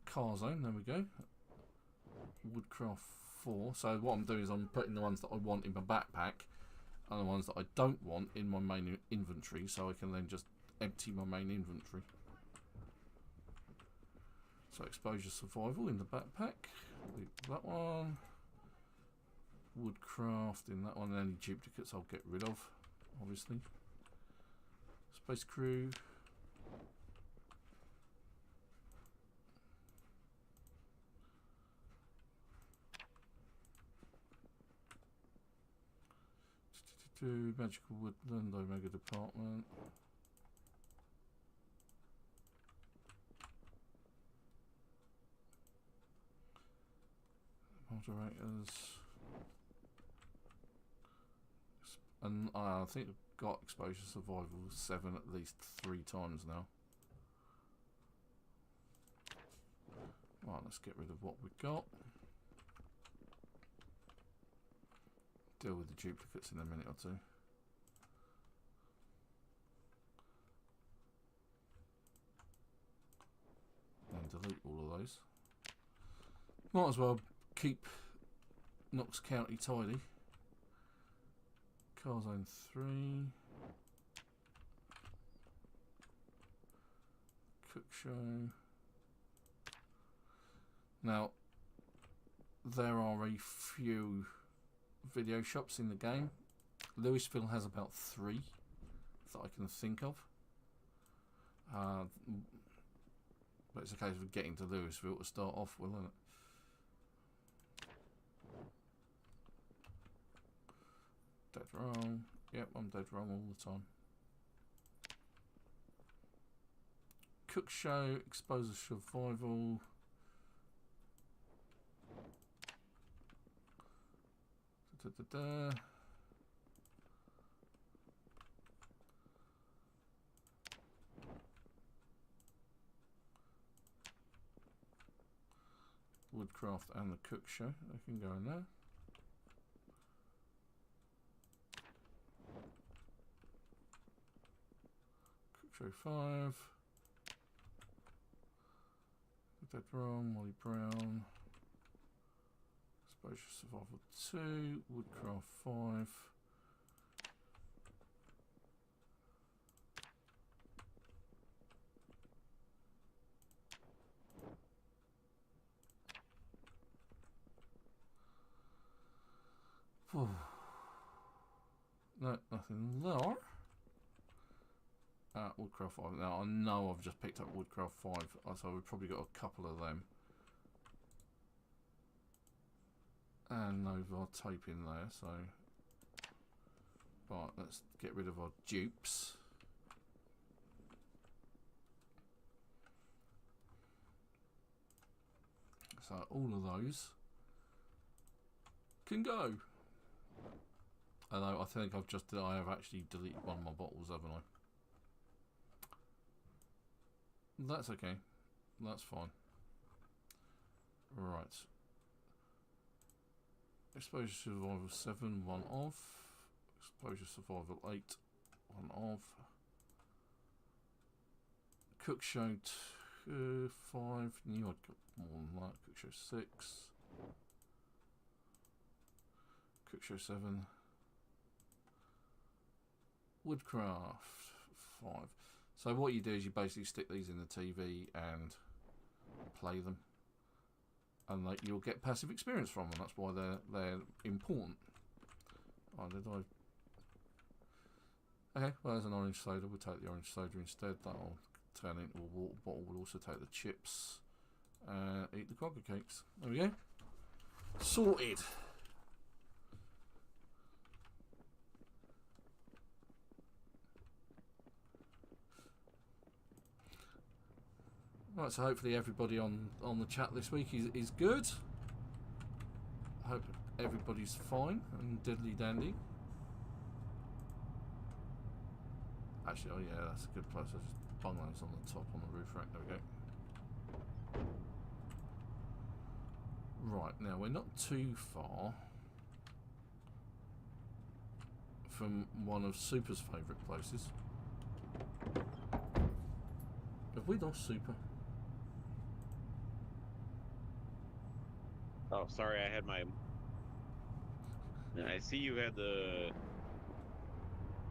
Car zone, there we go. Woodcraft 4. So what I'm doing is I'm putting the ones that I want in my backpack and the ones that I don't want in my main inventory, so I can then just empty my main inventory. So exposure survival in the backpack. Leave that one. Woodcraft in that one. Any duplicates I'll get rid of, obviously. Space crew. Magical Woodland Omega Department. Moderators. And I think I've got exposure survival 7 at least 3 times now. Right, let's get rid of what we've got. Deal with the duplicates in a minute or two. And delete all of those. Might as well keep Knox County tidy. Car zone 3. Cook show. Now, there are a few video shops in the game. Louisville has about 3 that I can think of. But it's a case of getting to Louisville to start off with, isn't it? Dead wrong. Yep, I'm dead wrong all the time. Cook show, exposure survival. Woodcraft and the cook show. They can go in there. Cook show 5. Dead Wrong, Molly Brown. Exposure Survival 2. Woodcraft 5. No, nothing there. Woodcraft 5. Now, I know I've just picked up Woodcraft 5, so we've probably got a couple of them. And no of our tape in there, so... Right, let's get rid of our dupes. So, all of those can go. Although, I think I have actually deleted one of my bottles, haven't I? That's okay. That's fine. Right. Exposure Survival 7, 1 off. Exposure Survival 8, 1 off. Cook Show 2, 5. Knew I'd got more than that. Cook Show 6. Cook Show 7. Woodcraft 5. So what you do is you basically stick these in the TV and play them, and you'll get passive experience from them. That's why they're important. Oh, did I? Okay, well, there's an orange soda. We'll take the orange soda instead. That'll turn into a water bottle. We'll also take the chips and eat the cracker cakes. There we go. Sorted. Right, so hopefully everybody on the chat this week is good. I hope everybody's fine and diddly dandy. Actually, oh yeah, that's a good place. There's bungalows on the top on the roof rack. There we go. Right, now we're not too far from one of Super's favourite places. Have we lost Super? Oh, sorry, I had my... I see you had the...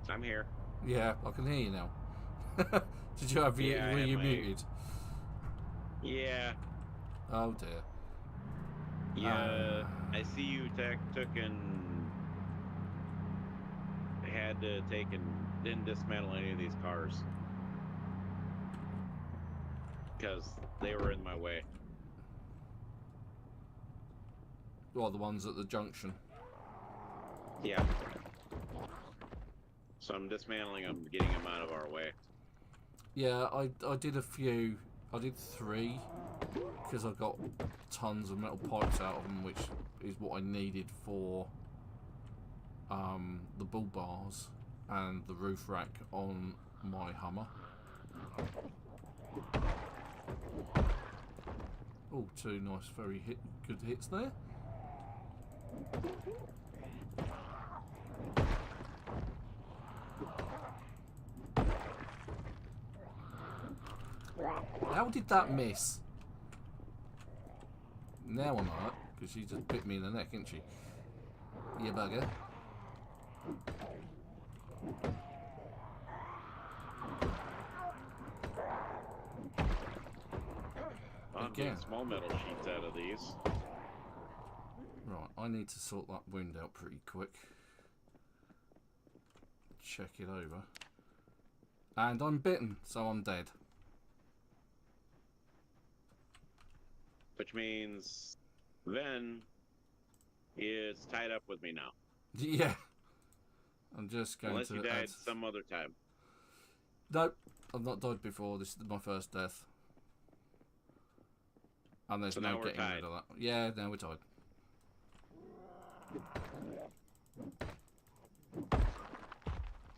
I'm here. Yeah, I can hear you now. Did you have were you muted? Yeah. Oh dear. Yeah, I see you took and had to take and didn't dismantle any of these cars because they were in my way. Well, the ones at the junction. Yeah. So I'm dismantling them, getting them out of our way. Yeah, I did a few. I did 3 because I got tons of metal pipes out of them, which is what I needed for the bull bars and the roof rack on my Hummer. Oh, 2 nice, very good hits there. How did that miss? Now I'm hurt, because she just bit me in the neck, didn't she? You bugger. I'm getting small metal sheets out of these. Right, I need to sort that wound out pretty quick. Check it over. And I'm bitten, so I'm dead. Which means Ven is tied up with me now. Yeah. I'm just going Unless to... you died some other time. Nope, I've not died before. This is my first death. And there's no getting rid of that. Yeah, now we're tied.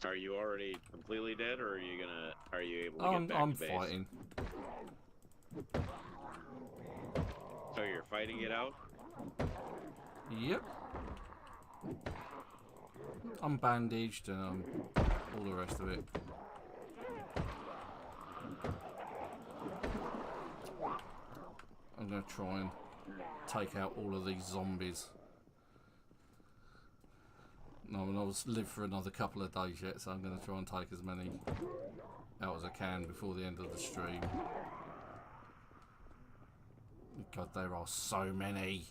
Are you already completely dead, or are you able to get back to base? I'm fighting. So you're fighting fighting it out? Yep. I'm bandaged and all the rest of it. I'm going to try and take out all of these zombies. No, and I'll live for another couple of days yet, so I'm going to try and take as many out as I can before the end of the stream. God, there are so many.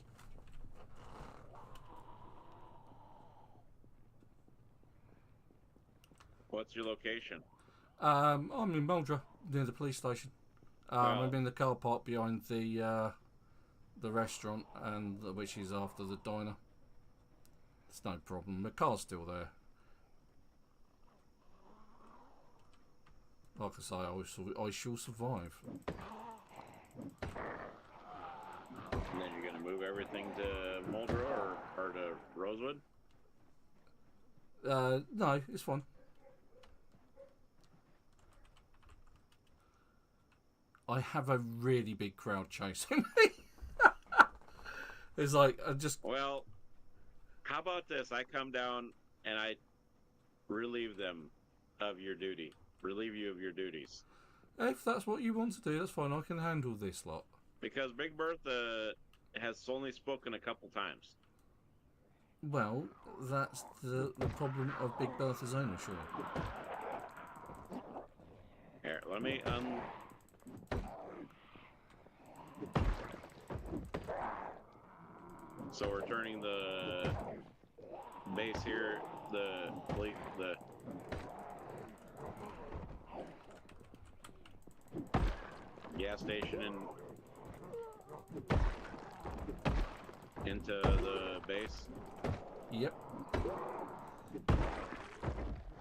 What's your location? I'm in Muldra, near the police station. I'm in the car park behind the restaurant, and which is after the diner. It's no problem. The car's still there. Like I say, I shall survive. And then you're going to move everything to Muldra or to Rosewood? No, it's fine. I have a really big crowd chasing me. It's like, I just... Well, how about this? I come down and I relieve them of your duty. Relieve you of your duties. If that's what you want to do, that's fine. I can handle this lot. Because Big Bertha has only spoken a couple times. Well, that's the problem of Big Bertha's ownership. Here, let me So we're turning the base here, the gas station into the base. Yep. All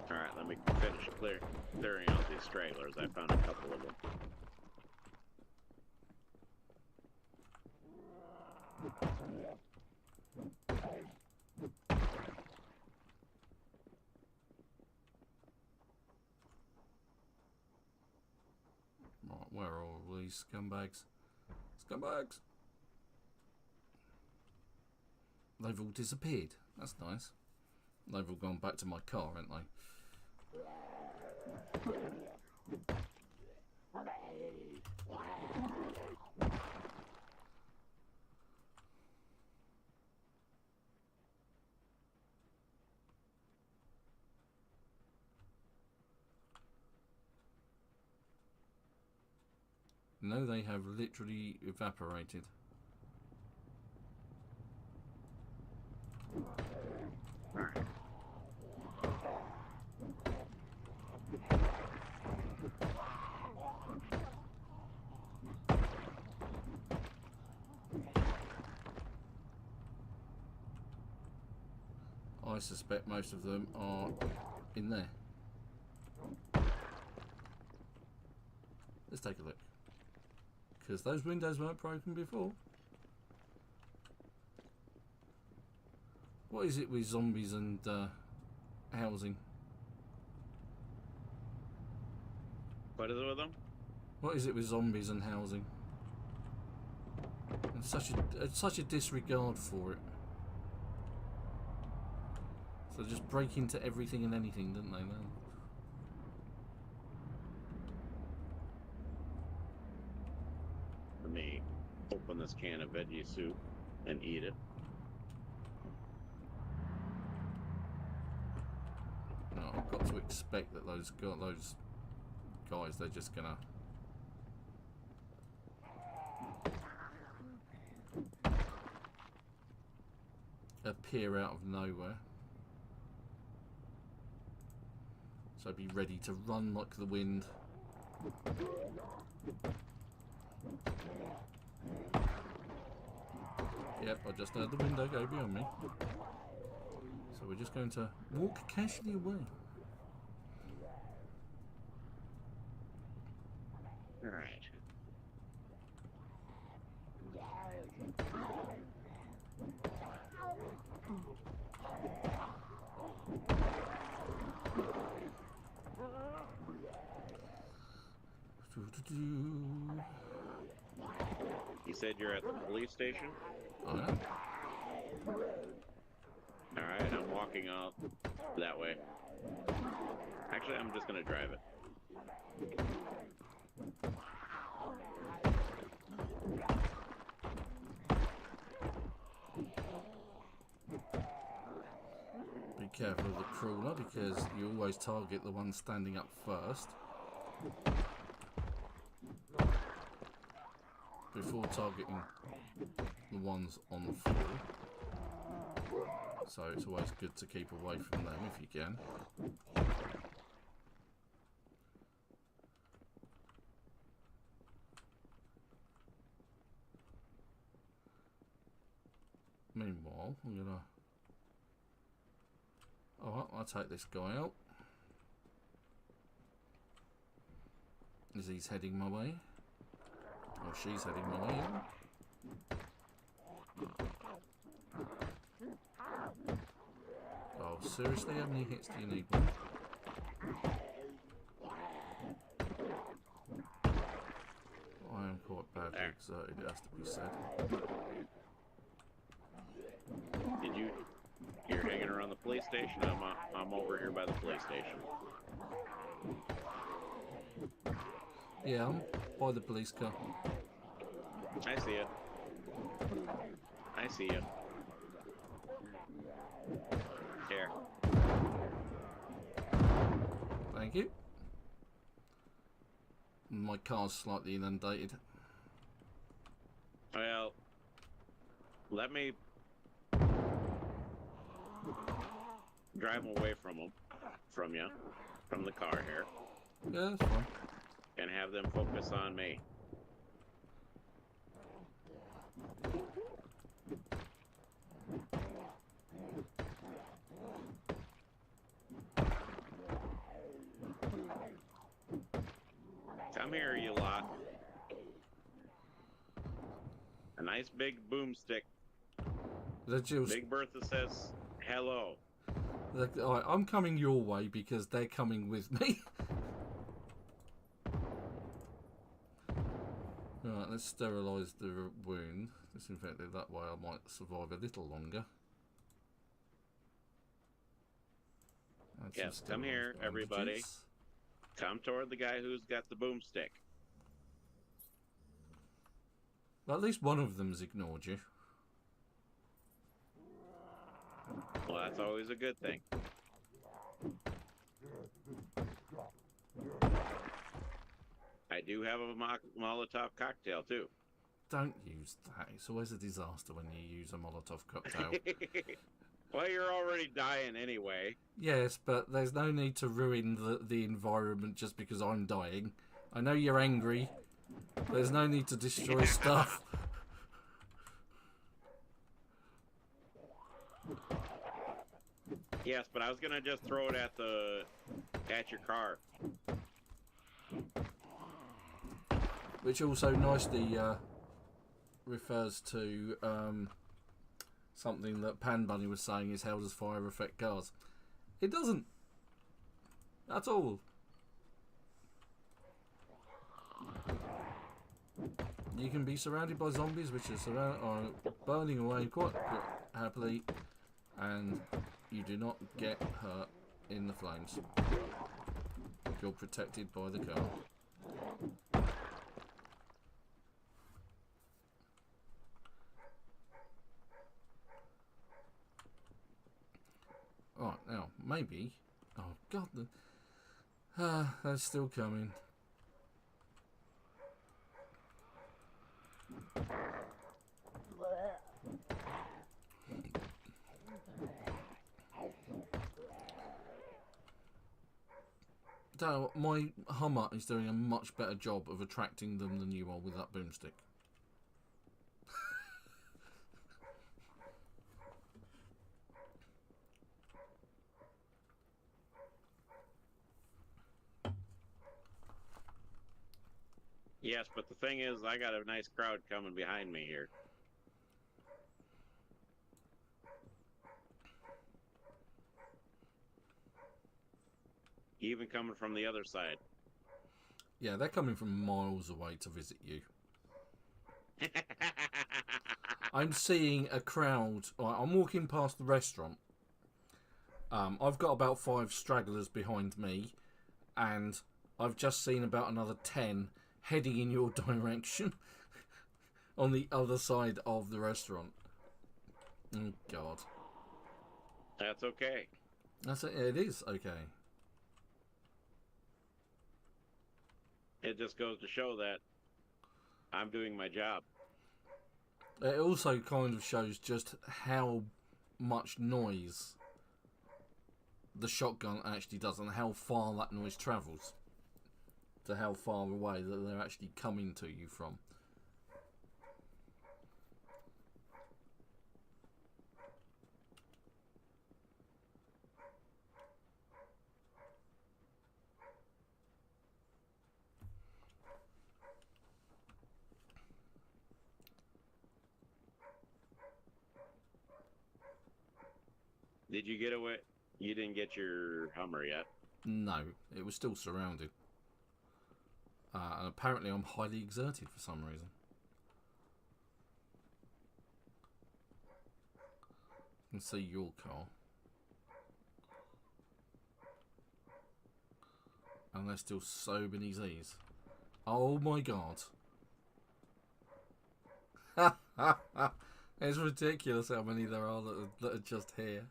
right, let me finish clearing out these stragglers. I found a couple of them. Right, where are all these scumbags? Scumbags! They've all disappeared. That's nice. They've all gone back to my car, haven't they? No, they have literally evaporated. I suspect most of them are in there. Let's take a look. Because those windows weren't broken before. What is it with zombies and housing? What is it with them? What is it with zombies and housing? And such a disregard for it. So just break into everything and anything, didn't they? No. Let me open this can of veggie soup and eat it. No, I've got to expect that those guys, they're just gonna appear out of nowhere. So be ready to run like the wind. Yep, I just heard the window go behind me. So we're just going to walk casually away. All right. You said you're at the police station? I am. Alright, I'm walking out that way. Actually, I'm just gonna drive it. Be careful of the crawler because you always target the one standing up first before targeting the ones on the floor. So it's always good to keep away from them if you can. Meanwhile, I'm gonna... Alright, I'll take this guy out. As he's heading my way. Or she's heading my way. Oh, seriously? How many hits do you need? One? I am quite badly exerted, it has to be said. Did you... You're hanging around the police station? I'm over here by the police station. Yeah, I'm by the police car. I see it. I see you. Here. Thank you. My car's slightly inundated. Well, let me drive away from you, from the car here, Yeah, that's fine. and have them focus on me. Come here, you lot. A nice big boomstick. Big Bertha says hello. Alright, I'm coming your way because they're coming with me. Right, let's sterilise the wound. Disinfect it that way, I might survive a little longer. Add some Yes, come here, sterilised everybody. bandages. Come toward the guy who's got the boomstick. Well, at least one of them's ignored you. Well, that's always a good thing. I do have a Molotov cocktail, too. Don't use that. It's always a disaster when you use a Molotov cocktail. Well, you're already dying anyway. Yes, but there's no need to ruin the environment just because I'm dying. I know you're angry. There's no need to destroy stuff. Yes, but I was gonna just throw it at your car. Which also nicely refers to something that Pan Bunny was saying is how does fire affect cars? It doesn't. At all. You can be surrounded by zombies which are burning away quite happily, and you do not get hurt in the flames. You're protected by the car. Right, now, maybe... Oh, God, they're still coming. My Hummer is doing a much better job of attracting them than you are with that boomstick. Yes, but the thing is, I got a nice crowd coming behind me here. Even coming from the other side. Yeah, they're coming from miles away to visit you. I'm seeing a crowd. I'm walking past the restaurant. I've got about 5 stragglers behind me, and I've just seen about another 10 heading in your direction on the other side of the restaurant. Oh, God. That's okay. It is okay. It just goes to show that I'm doing my job. It also kind of shows just how much noise the shotgun actually does and how far that noise travels to how far away that they're actually coming to you from. Did you get away? You didn't get your Hummer yet? No, it was still surrounded. And apparently I'm highly exerted for some reason. You can see your car. And there's still so many Z's. Oh my God. It's ridiculous how many there are that are just here.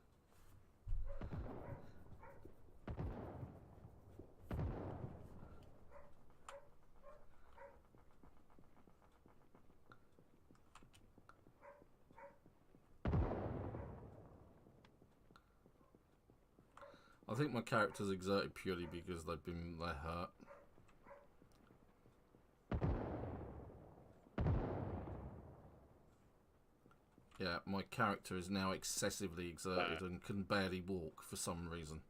I think my character's exerted purely because they're hurt. Yeah, my character is now excessively exerted and can barely walk for some reason.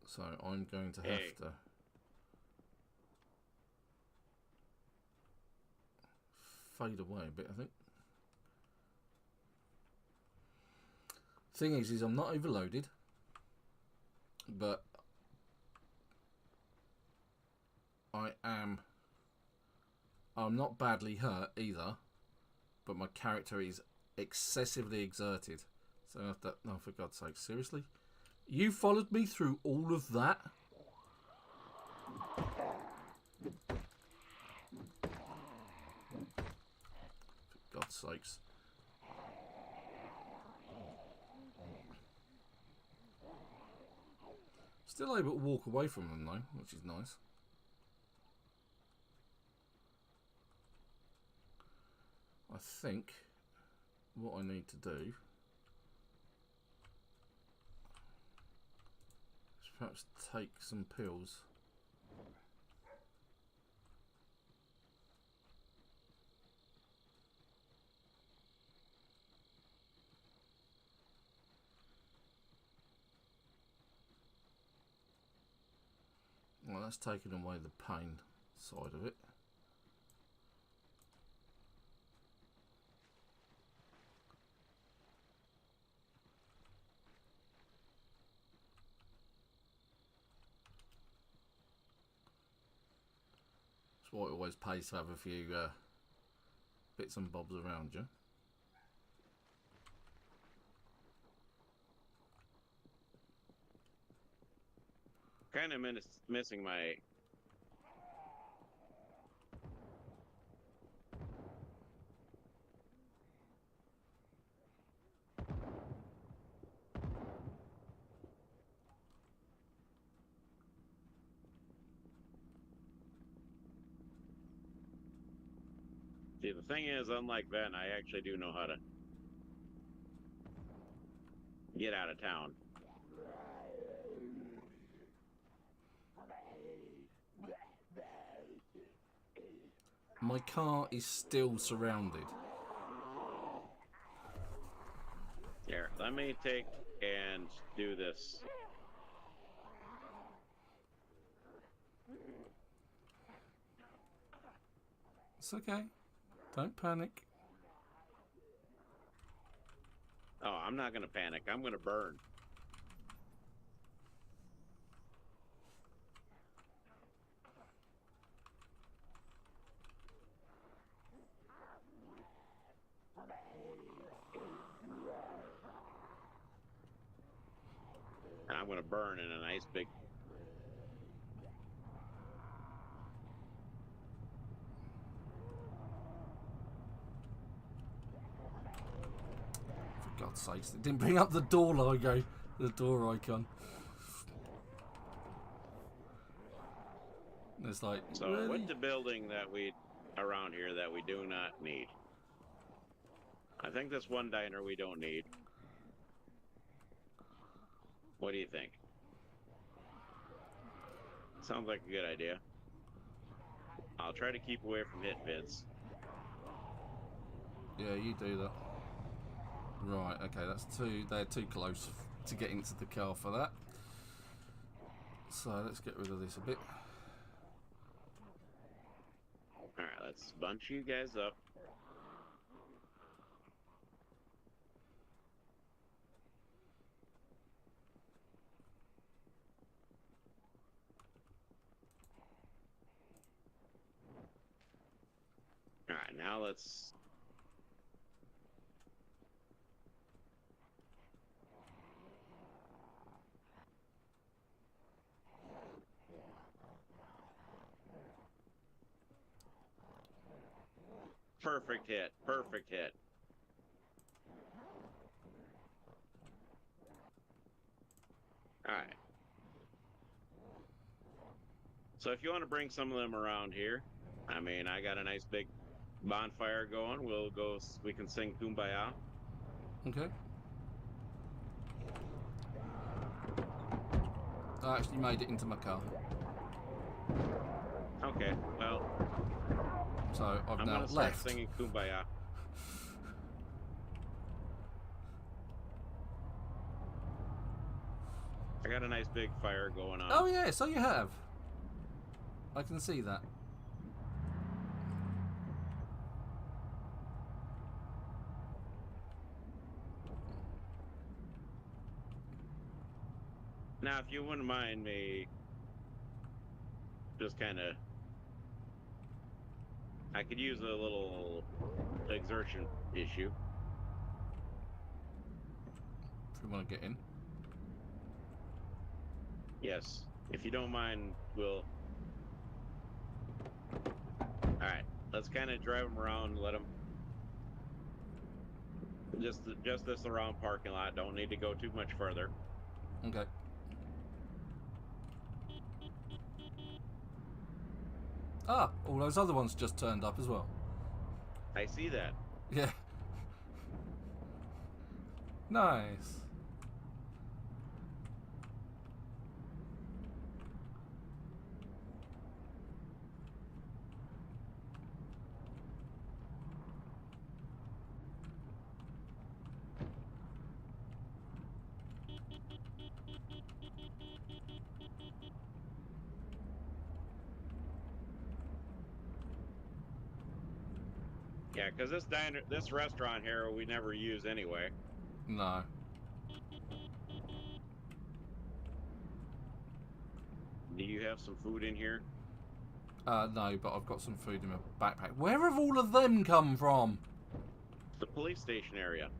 So I'm going to have to fade away a bit, I think. Thing is I'm not overloaded, but I'm not badly hurt either, but my character is excessively exerted. So I have to, oh, for God's sake, seriously? You followed me through all of that? For God's sakes. Still able to walk away from them though, which is nice. I think what I need to do is perhaps take some pills. Well, that's taking away the pain side of it. That's why it always pays to have a few bits and bobs around you. Kind of missing my... See, the thing is, unlike Ben, I actually do know how to get out of town. My car is still surrounded. Here, let me take and do this. It's okay. Don't panic. Oh, I'm not going to panic. I'm going to burn. I'm going to burn in a nice big. For God's sakes, it didn't bring up the door logo, the door icon. It's like, So really? what's the building that we around here that we do not need? I think this one diner we don't need. What do you think? Sounds like a good idea. I'll try to keep away from hit vids. Yeah, you do that. Right, okay, that's too. They're too close to get into the car for that. So let's get rid of this a bit. All right, let's bunch you guys up. All right, now let's. Perfect hit. Perfect hit. All right. So if you want to bring some of them around here, I mean, I got a nice big bonfire going. We'll go. We can sing Kumbaya. Okay. I actually made it into my car. Okay. Well, So I've I'm now gonna start left. singing Kumbaya. I got a nice big fire going on. Oh yeah, so you have. I can see that. Now, if you wouldn't mind me just kind of... I could use a little exertion issue. If you want to get in. Yes. If you don't mind, we'll... Alright. Let's kind of drive them around, let them... Just this around parking lot. Don't need to go too much further. Okay. Ah, all those other ones just turned up as well. I see that. Yeah. Nice. Yeah, because this restaurant here, we never use anyway. No. Do you have some food in here? No, but I've got some food in my backpack. Where have all of them come from? The police station area.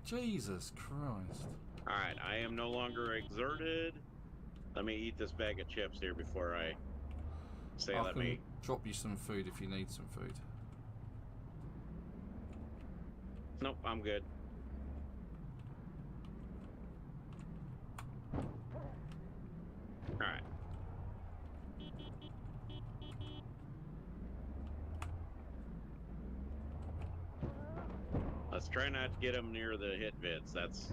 Jesus Christ. Alright, I am no longer exerted. Let me eat this bag of chips here before I say I let can me... drop you some food if you need some food. Nope, I'm good. Alright. Let's try not to get them near the hit vids. That's...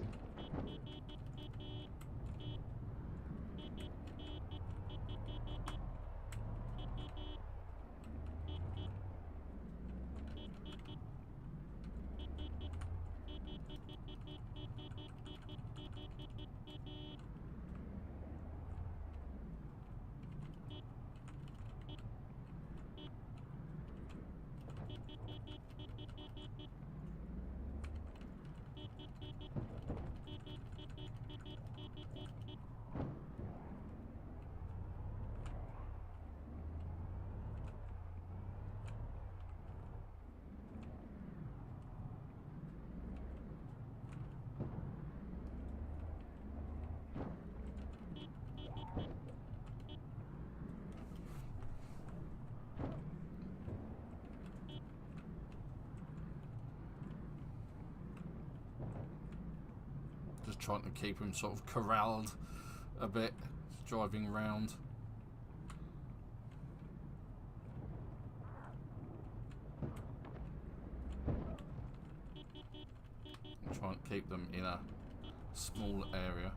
trying to keep him sort of corralled a bit, driving round. I'm trying to keep them in a small area.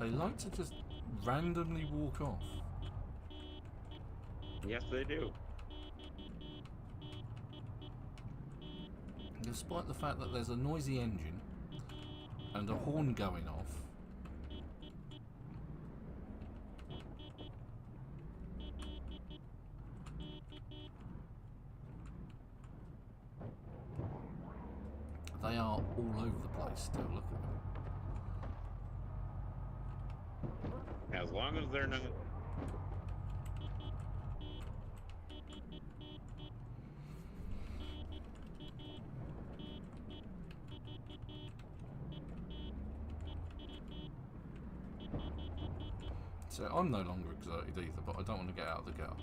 They like to just randomly walk off. Yes, they do. Despite the fact that there's a noisy engine and a horn going off. They are all over the place still, look at them. As long as they're not. So I'm no longer exerted either, but I don't want to get out of the gutter.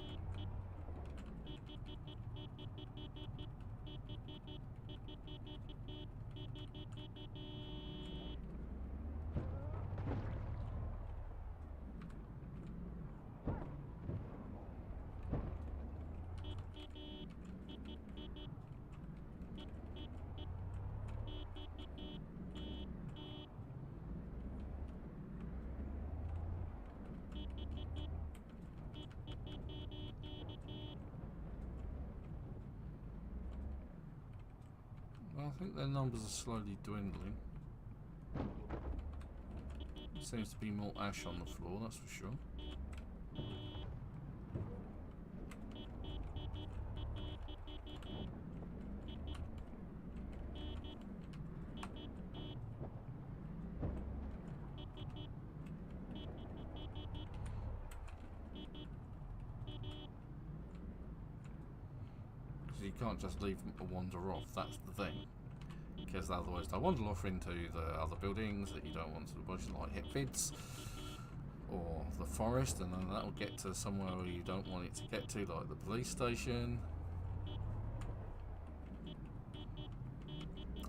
Well, I think their numbers are slowly dwindling. Seems to be more ash on the floor, that's for sure. You can't just leave them to wander off, that's the thing. Because otherwise they'll wander off into the other buildings that you don't want to the bush, like Hitfids or the forest, and then that'll get to somewhere where you don't want it to get to, like the police station.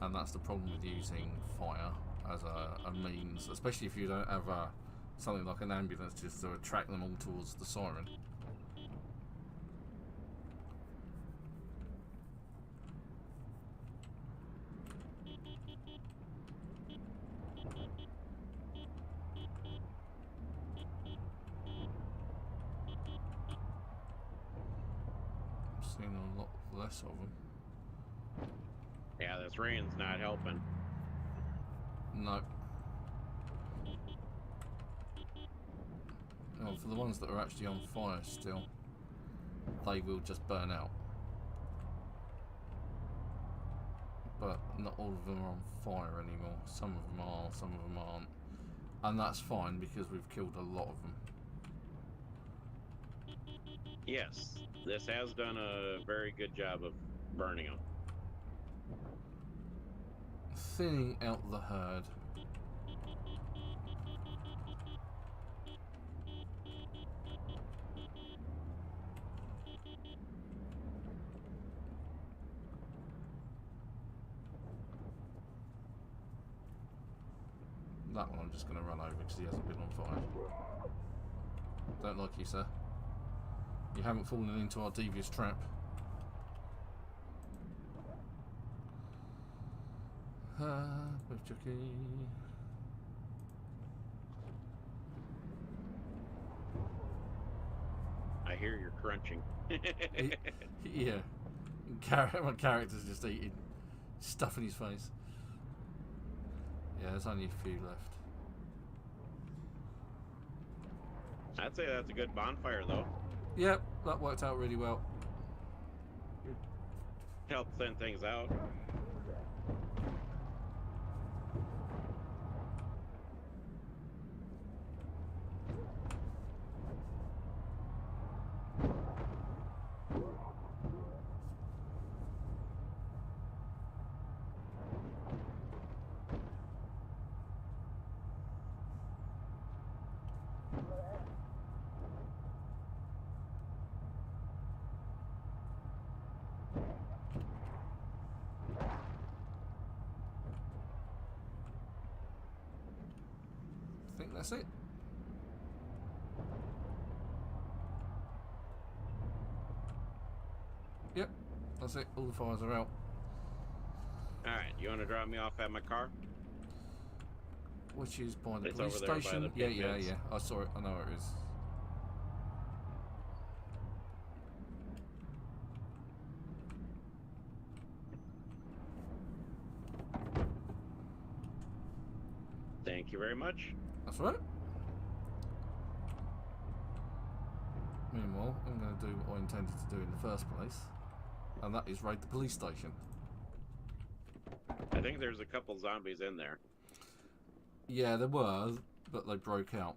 And that's the problem with using fire as a means, especially if you don't have something like an ambulance just to attract them all towards the siren. Seen a lot less of them. Yeah, this rain's not helping. No. Well, for the ones that are actually on fire still, they will just burn out. But not all of them are on fire anymore. Some of them are, some of them aren't. And that's fine because we've killed a lot of them. Yes, this has done a very good job of burning them. Thinning out the herd. That one I'm just going to run over because he hasn't been on fire. Don't like you, sir. You haven't fallen into our devious trap. With jockey. I hear you're crunching. Yeah. My character's just eating stuff in his face. Yeah, there's only a few left. I'd say that's a good bonfire, though. Yep, that worked out really well. Help thin things out. I think that's it. Yep, that's it. All the fires are out. Alright, you want to drop me off at my car? Which is by the It's police over there by station. the Yeah, pit yeah, bins. yeah. I saw it. I know where it is. Thank you very much. That's right. Meanwhile, I'm going to do what I intended to do in the first place, and that is raid the police station. I think there's a couple zombies in there. Yeah, there were, but they broke out.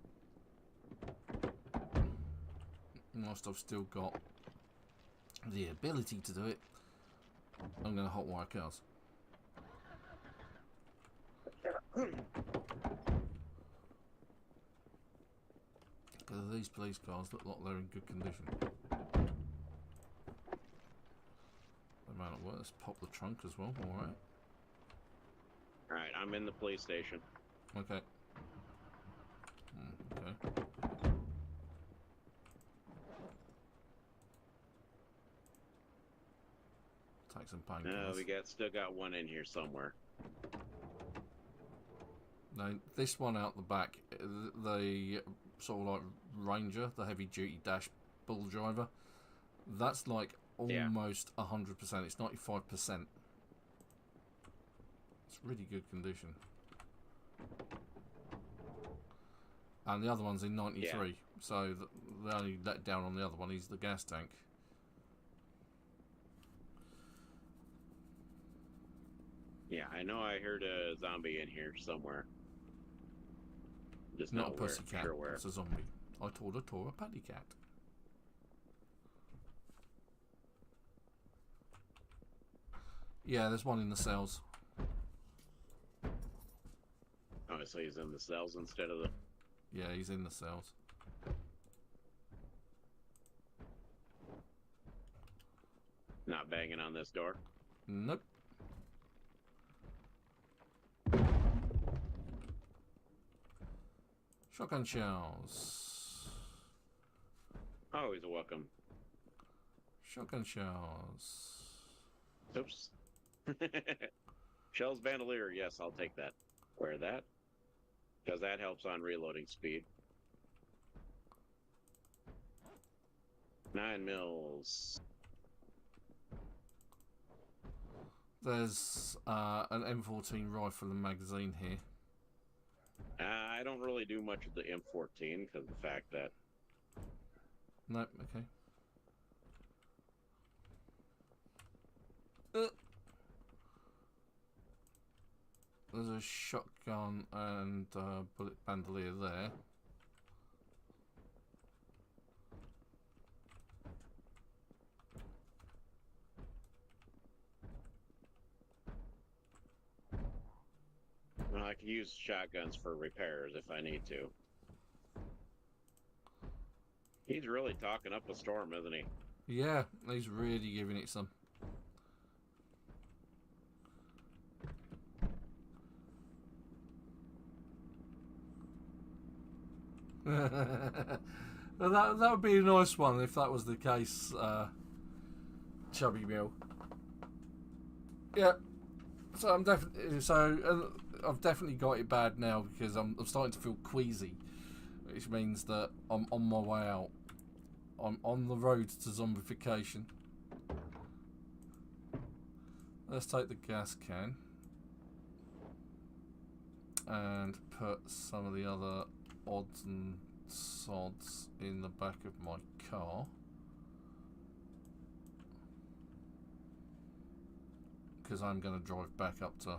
Whilst I've still got the ability to do it, I'm going to hotwire cars. Because these police cars look like they're in good condition. They might not work. Let's pop the trunk as well. Alright. Alright, I'm in the police station. Okay. Okay. Take some painkillers. We still got one in here somewhere. Now, this one out the back, the sort of like Ranger, the heavy duty dash bull driver, that's like almost 100%. It's 95%. It's really good condition. And the other one's in 93, so the only let down on the other one is the gas tank. Yeah, I know I heard a zombie in here somewhere. Just Not a not where, pussycat, sure where. it's a zombie. I told a Tora paddy cat. Yeah, there's one in the cells. Oh, so he's in the cells instead of the... Yeah, he's in the cells. Not banging on this door. Nope. Shotgun shells. Always welcome. Shotgun shells. Oops. Shells bandolier, yes, I'll take that. Wear that. Because that helps on reloading speed. 9 mils. There's an M14 rifle and magazine here. I don't really do much of the M14 because of the fact that... Nope, okay. There's a shotgun and bullet bandolier there. Well, I can use shotguns for repairs if I need to. He's really talking up a storm, isn't he? Yeah, he's really giving it some. Well, that would be a nice one if that was the case, Chubby Mill. Yeah, so I'm definitely I've definitely got it bad now because I'm starting to feel queasy, which means that I'm on my way out. I'm on the road to zombification. Let's take the gas can and put some of the other odds and sods in the back of my car. because I'm going to drive back up to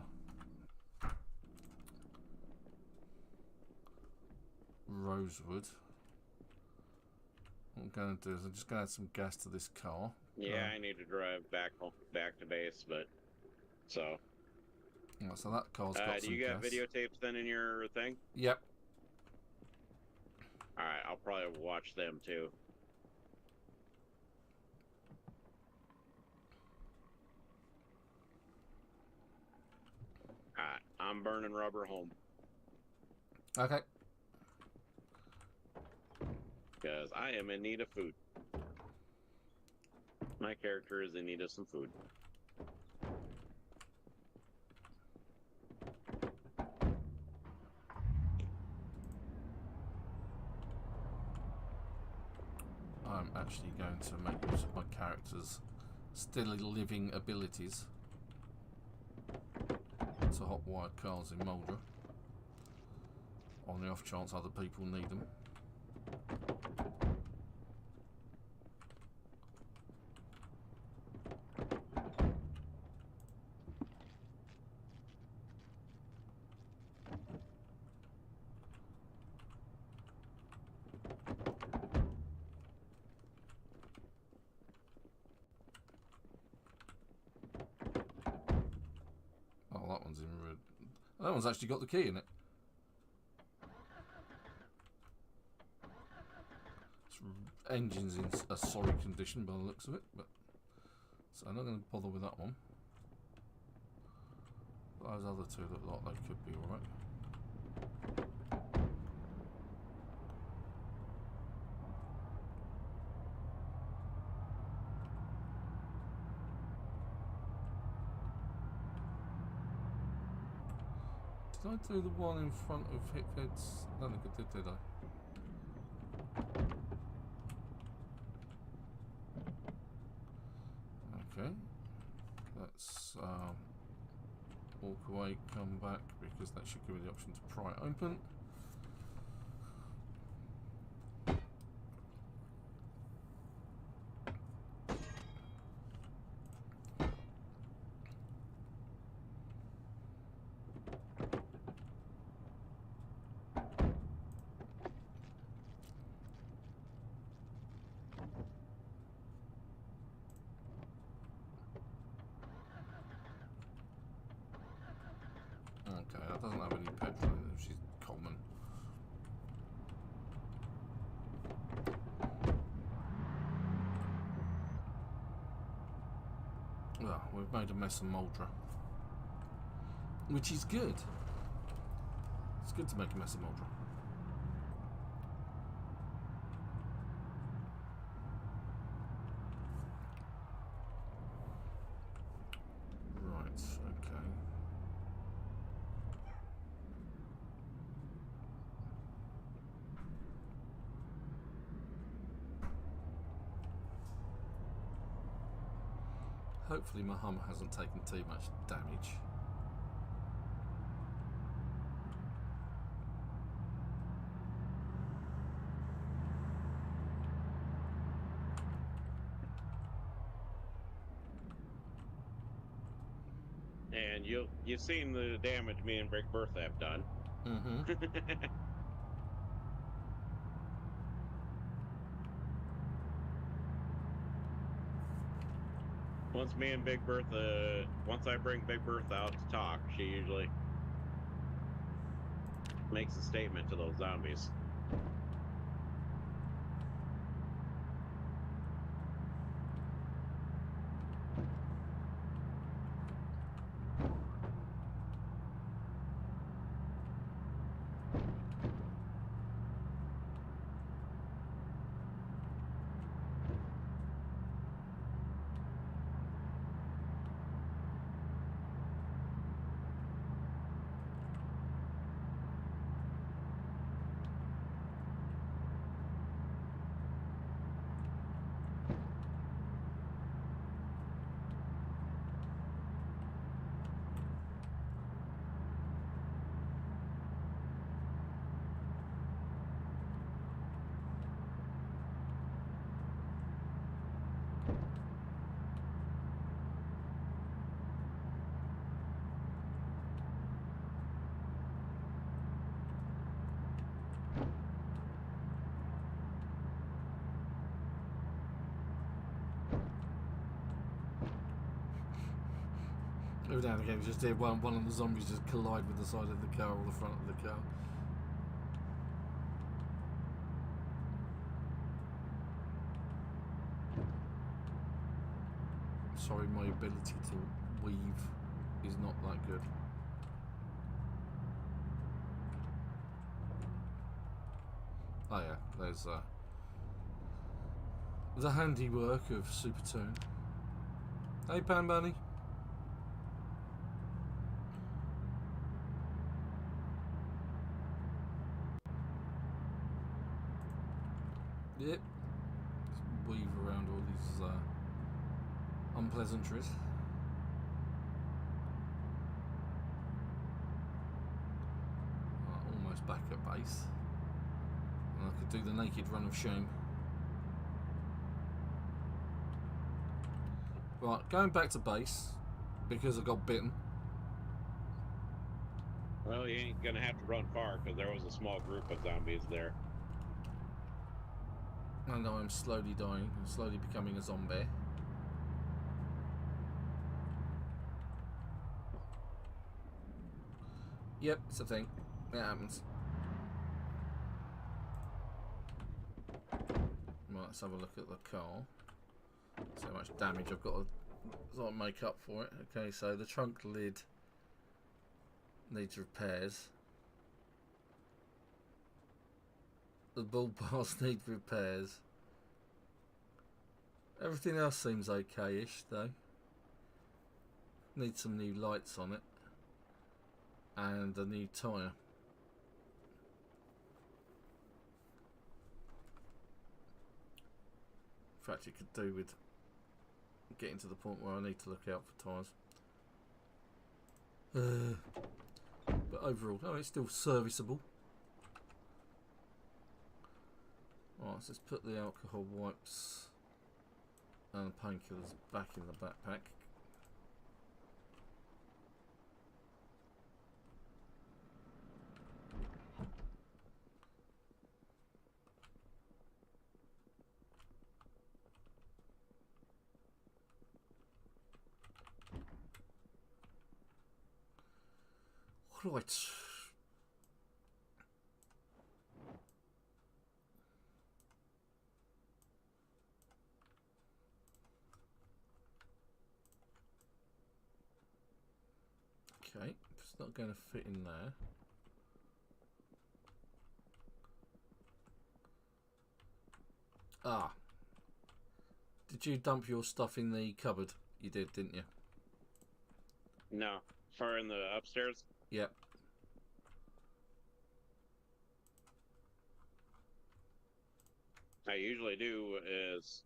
Rosewood. What I'm going to do is I'm just going to add some gas to this car. Yeah, I need to drive back home, back to base, but so. Right, so that car's got do some you got gas. videotapes then in your thing? Yep. All right, I'll probably watch them too. All right, I'm burning rubber home. Okay. Because I am in need of food. My character is in need of some food. I'm actually going to make use of my character's still living abilities to hotwire cars in Mulder on the off chance other people need them. Oh, that one's in red. That one's actually got the key in it. Engine's in a sorry condition by the looks of it, but so I'm not going to bother with that one. But those other two look like they could be alright. Did I do the one in front of Hipheads? I don't think I did I? Okay, let's walk away, come back, because that should give me the option to pry it open. Okay, that doesn't have any petrol in it, which is common. Well, we've made a mess of Muldra, which is good. It's good to make a mess of Muldra. Right, okay. Hopefully my Hummer hasn't taken too much damage. And you've seen the damage me and Big Bertha have done. Mm-hmm. Once I bring Big Bertha out to talk, she usually makes a statement to those zombies. Every now and again, just hear one of the zombies just collide with the side of the car or the front of the car. Sorry, my ability to weave is not that good. Oh yeah, there's the handiwork of Super Toon. Hey, Pan Bunny. Yep. Just weave around all these unpleasantries. Almost back at base. And I could do the naked run of shame. Right, going back to base because I got bitten. Well, you ain't gonna have to run far because there was a small group of zombies there. And I'm slowly dying, I'm slowly becoming a zombie. Yep, it's a thing. It happens. Right, let's have a look at the car. See how much damage I've got to sort of make up for it. Okay, so the trunk lid needs repairs. The bull bars need repairs. Everything else seems okay-ish though. Need some new lights on it. And a new tyre. In fact, it could do with getting to the point where I need to look out for tyres. But overall, oh, it's still serviceable. Alright, so let's put the alcohol wipes and the painkillers back in the backpack. Right. Okay, it's not going to fit in there. Ah. Did you dump your stuff in the cupboard? You did, didn't you? No. Far in the upstairs? Yep. I usually do is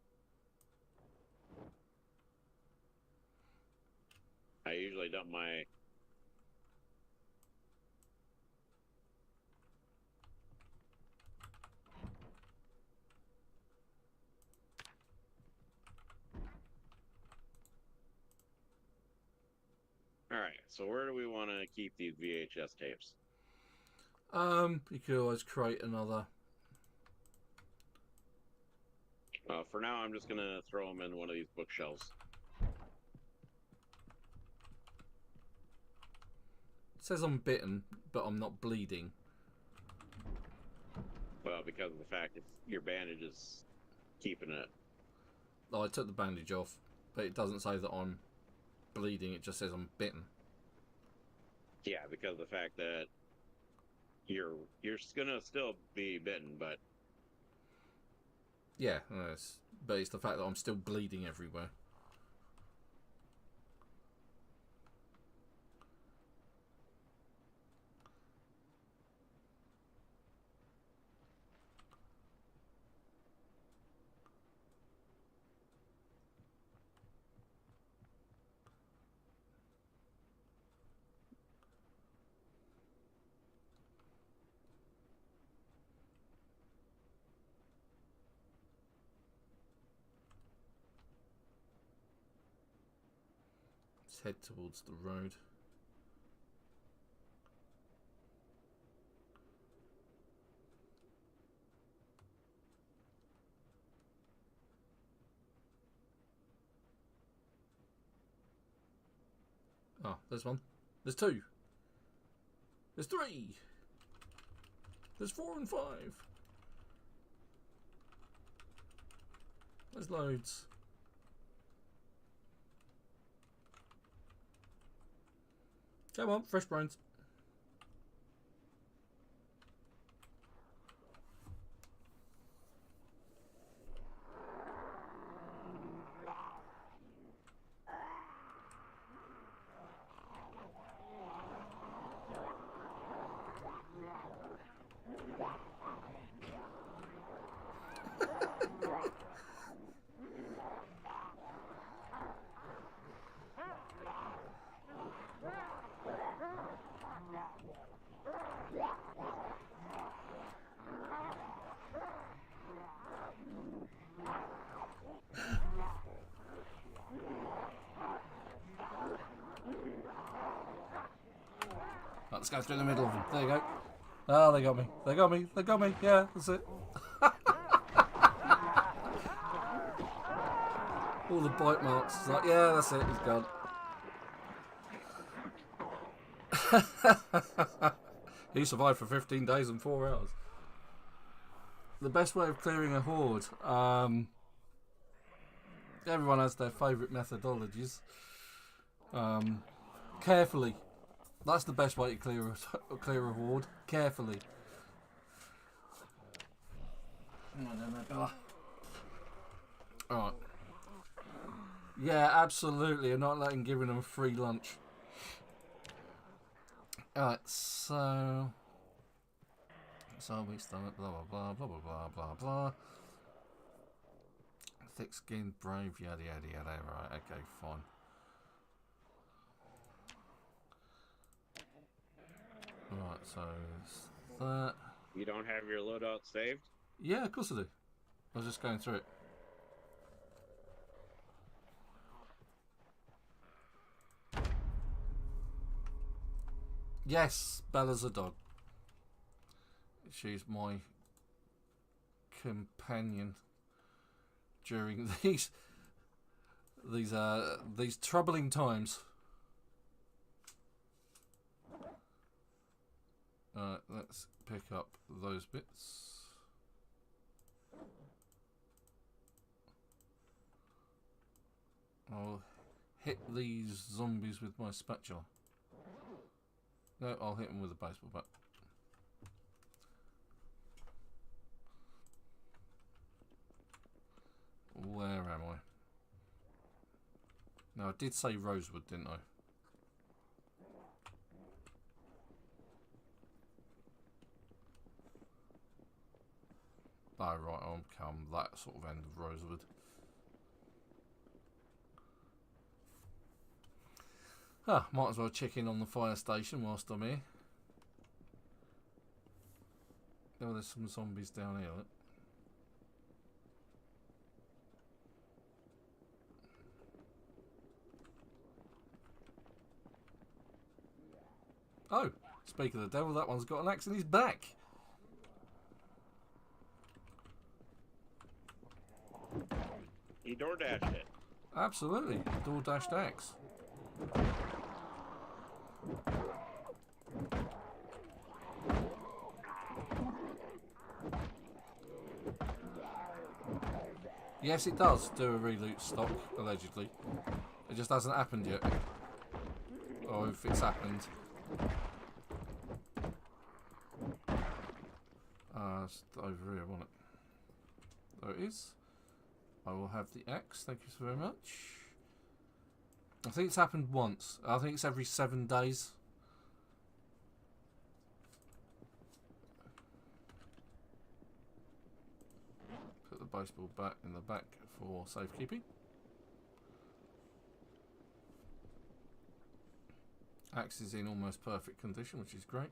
I usually dump my Alright, so where do we want to keep these VHS tapes? You could always create another. For now, I'm just going to throw them in one of these bookshelves. It says I'm bitten, but I'm not bleeding. Well, because of the fact that your bandage is keeping it. Oh, I took the bandage off, but it doesn't say that I'm bleeding. It just says I'm bitten. Yeah, because of the fact that you're gonna still be bitten, but yeah, but it's the fact that I'm still bleeding everywhere. Let's head towards the road. Oh, there's one. There's two. There's three. There's 4 and 5. There's loads. Come on, fresh brains. Let's go through the middle of them. There you go. Oh, they got me. They got me. They got me. Yeah, that's it. All the bite marks. It's like, yeah, that's it. He's gone. He survived for 15 days and 4 hours. The best way of clearing a horde. Everyone has their favourite methodologies. Carefully. That's the best way to clear a horde. Carefully. Alright. Yeah, absolutely. I'm not letting giving them free lunch. Alright, so we start blah blah blah blah blah blah blah blah. Thick skinned, brave, yada yada yada. Right, okay, fine. Right, so that. You don't have your loadout saved? Yeah, of course I do. I was just going through it. Yes, Bella's a dog. She's my companion during these troubling times. Let's pick up those bits. I'll hit these zombies with my spatula. No, I'll hit them with a baseball bat. Where am I? No, I did say Rosewood, didn't I? Oh, right, I'll come that sort of end of Rosewood. Ah, might as well check in on the fire station whilst I'm here. Oh, there's some zombies down here. Look. Oh, speak of the devil, that one's got an axe in his back. He door dashed it. Absolutely, door dashed axe. Yes, it does do a reloot stock, allegedly. It just hasn't happened yet. Or if it's happened. It's over here, wasn't it? There it is. I will have the axe, thank you so very much. I think it's happened once. I think it's every 7 days. Put the baseball bat in the back for safekeeping. Axe is in almost perfect condition, which is great.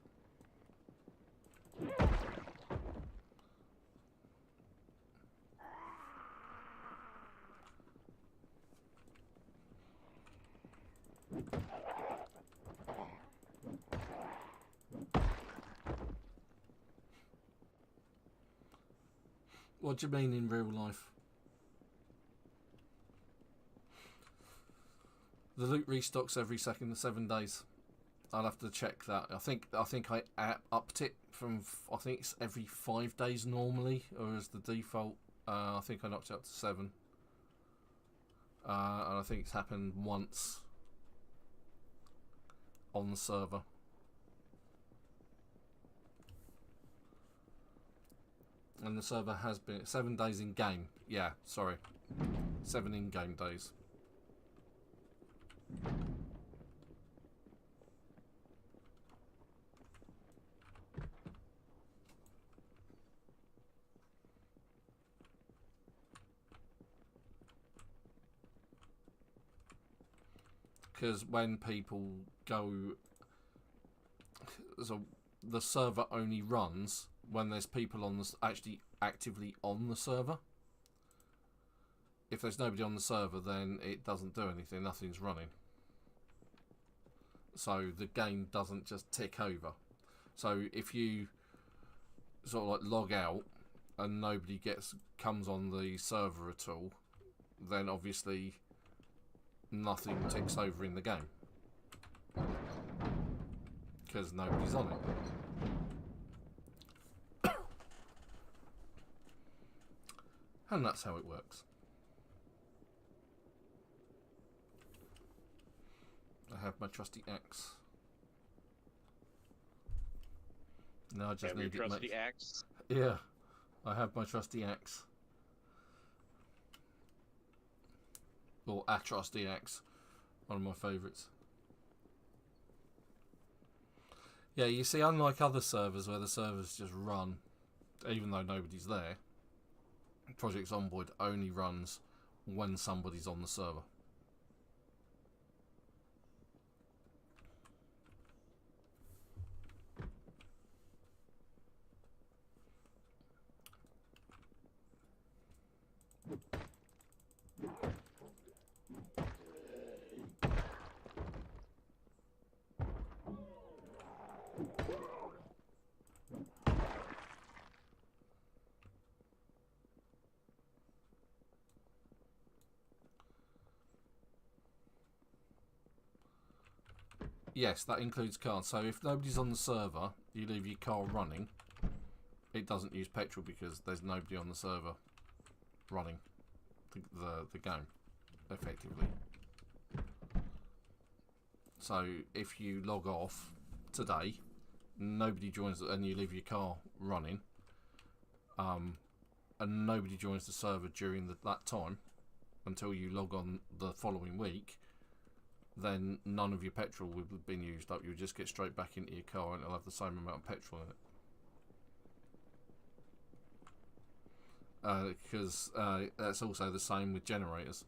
What do you mean in real life? The loot restocks every 7 days. I'll have to check that. I think I upped it from, I think it's every 5 days normally, or as the default. I think I knocked it up to 7. And I think it's happened once on the server. And the server has been 7 days in game. Yeah, sorry, 7 in game days. Because when people go, so the server only runs when there's people on the actually actively on the server. If there's nobody on the server, then it doesn't do anything. Nothing's running. So the game doesn't just tick over. So if you sort of like log out and nobody comes on the server at all, then obviously nothing ticks over in the game because nobody's on it. And that's how it works. I have my trusty axe. No, I just need your trusty axe. Yeah, I have my trusty axe. Or a trusty axe. One of my favourites. Yeah, you see, unlike other servers where the servers just run, even though nobody's there, Project Zomboid only runs when somebody's on the server. Yes, that includes cars. So if nobody's on the server, you leave your car running. It doesn't use petrol because there's nobody on the server running the game, effectively. So if you log off today, nobody joins, and you leave your car running, and nobody joins the server during that time until you log on the following week, then none of your petrol will have been used up. You'll just get straight back into your car and it'll have the same amount of petrol in it. Because that's also the same with generators.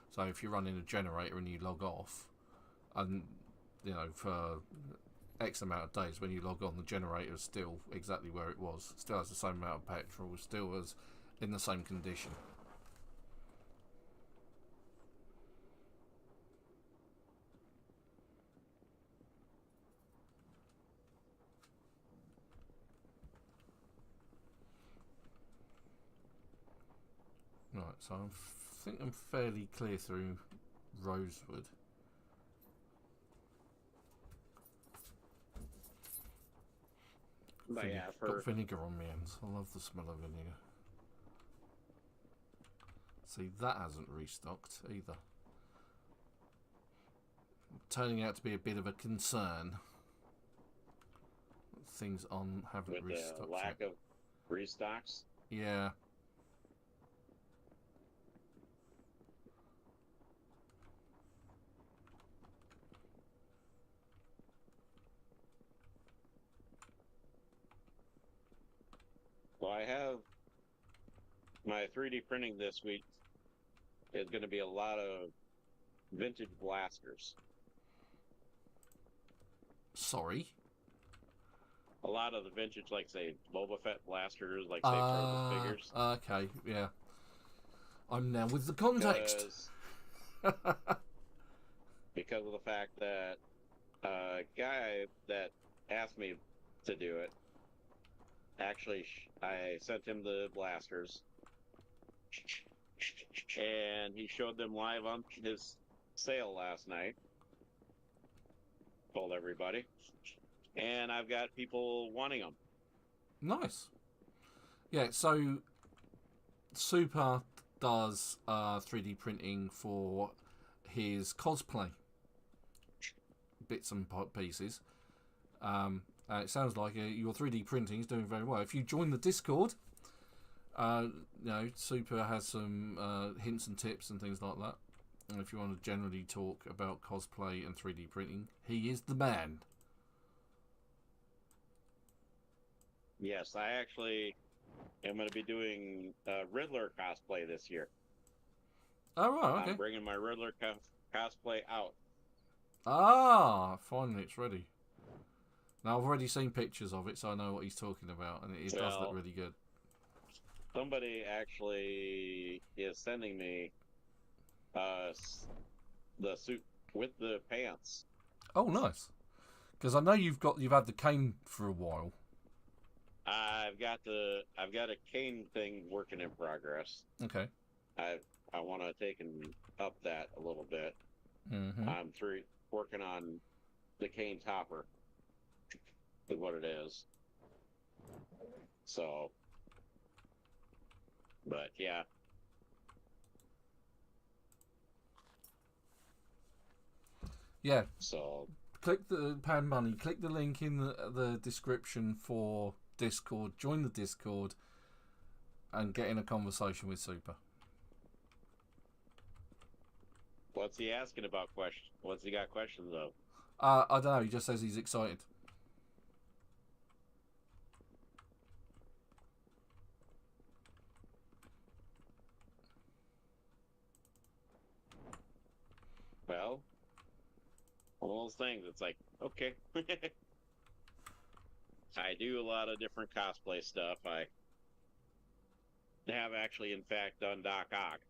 So if you're running a generator and you log off, and you know, for X amount of days, when you log on, the generator is still exactly where it was. Still has the same amount of petrol, still is in the same condition. Right, so I think I'm fairly clear through Rosewood. But yeah, got vinegar on my hands. I love the smell of vinegar. See, that hasn't restocked either. Turning out to be a bit of a concern. Things haven't restocked with the lack yet. of restocks. Yeah. Well, I have my 3D printing this week is going to be a lot of vintage blasters. Sorry? A lot of the vintage, like, say, Boba Fett blasters, like, say, Turbo figures. Okay, yeah. I'm now with the context. Because of the fact that a guy that asked me to do it, actually, I sent him the blasters, and he showed them live on his sale last night. Told everybody. And I've got people wanting them. Nice. Yeah, so Super does 3D printing for his cosplay bits and pieces. It sounds like your 3D printing is doing very well. If you join the Discord, Super has some hints and tips and things like that. And if you want to generally talk about cosplay and 3D printing, he is the man. Yes, I actually am going to be doing Riddler cosplay this year. Oh, right, okay. I'm bringing my Riddler cosplay out. Ah, finally it's ready. Now, I've already seen pictures of it, so I know what he's talking about, and it does look really good. Somebody actually is sending me the suit with the pants. Oh, nice. Because I know you've had the cane for a while. I've got a cane thing working in progress. Okay. I want to take and up that a little bit. Mm-hmm. I'm working on the cane topper, is what it is. So, but yeah. Yeah. So click the Pan Money. Click the link in the description for Discord. Join the Discord and get in a conversation with Super. What's he asking about questions? What's he got questions of? I don't know. He just says he's excited. Well, one of those things. It's like, okay. I do a lot of different cosplay stuff. I have actually, in fact, done Doc Ock.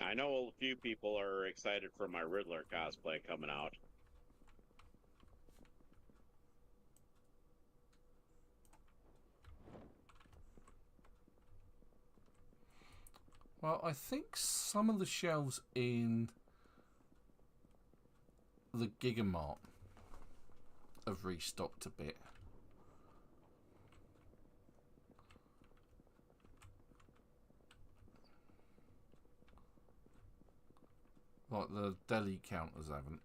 I know a few people are excited for my Riddler cosplay coming out. Well, I think some of the shelves in the Gigamart have restocked a bit. Like the deli counters haven't.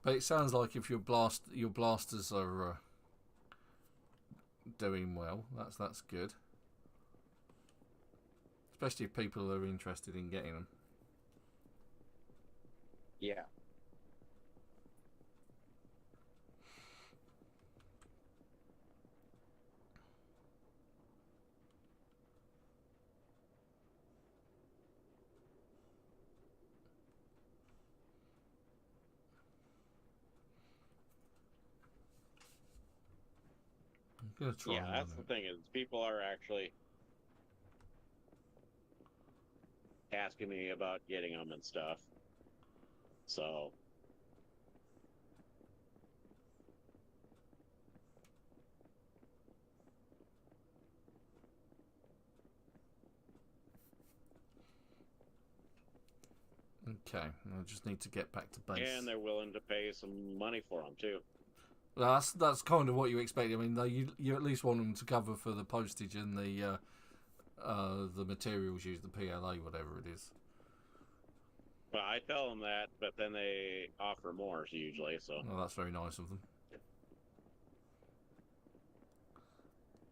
But it sounds like if your blasters are doing well, that's good. Especially if people are interested in getting them. Yeah. I'm gonna try. Yeah, that's the thing is people are actually asking me about getting them and stuff. So Okay, I just need to get back to base. and they're willing to pay some money for them too. Well, that's kind of what you expect. I mean, you at least want them to cover for the postage and the materials used, the PLA, whatever it is. Well, I tell them that, but then they offer more usually. So well, that's very nice of them.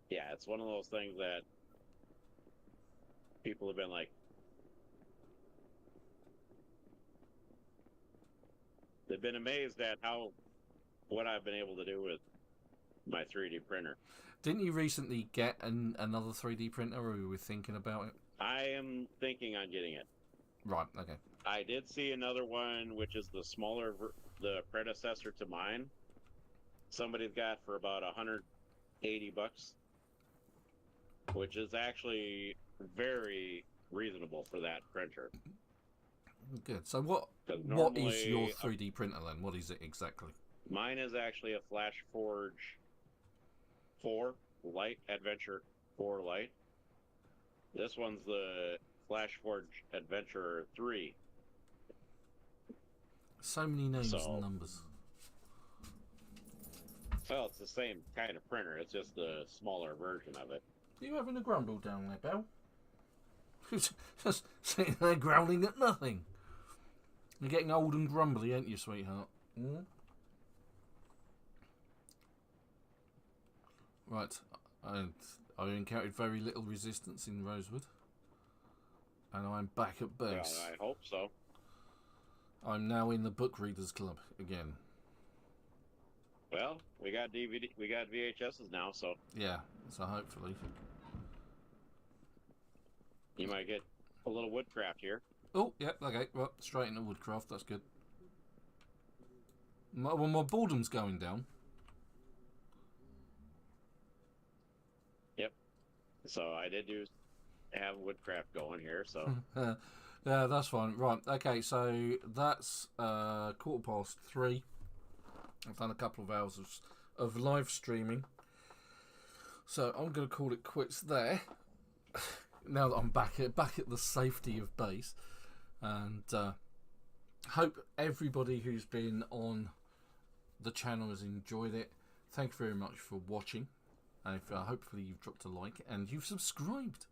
Yeah, it's one of those things that people have been like, they've been amazed at what I've been able to do with my 3D printer. Didn't you recently get another 3D printer, or you were thinking about it? I am thinking on getting it. Right, okay. I did see another one, which is the smaller, the predecessor to mine. Somebody's got for about $180, which is actually very reasonable for that printer. Good. So what is normally your 3D printer then? What is it exactly? mine is actually a Flash Forge 4 Lite, Adventure 4 Lite. This one's the Flash Forge Adventure 3. So many names and numbers. Well, it's the same kind of printer. It's just a smaller version of it. Are you having a grumble down there, Belle? Just sitting there growling at nothing. You're getting old and grumbly, ain't you, sweetheart? Mm? Right. I encountered very little resistance in Rosewood. And I'm back at base. Well, I hope so. I'm now in the book readers club again. Well, we got VHSs now, so yeah. So hopefully, you might get a little woodcraft here. Oh, yeah. Okay. Well, straight into woodcraft. That's good. My boredom's going down. Yep. So I did have woodcraft going here. So yeah, that's fine. Right. Okay. So that's 3:15. I've done a couple of hours of live streaming, so I'm going to call it quits there. Now that I'm back at the safety of base, and hope everybody who's been on the channel has enjoyed it. Thank you very much for watching, and if, hopefully you've dropped a like and you've subscribed.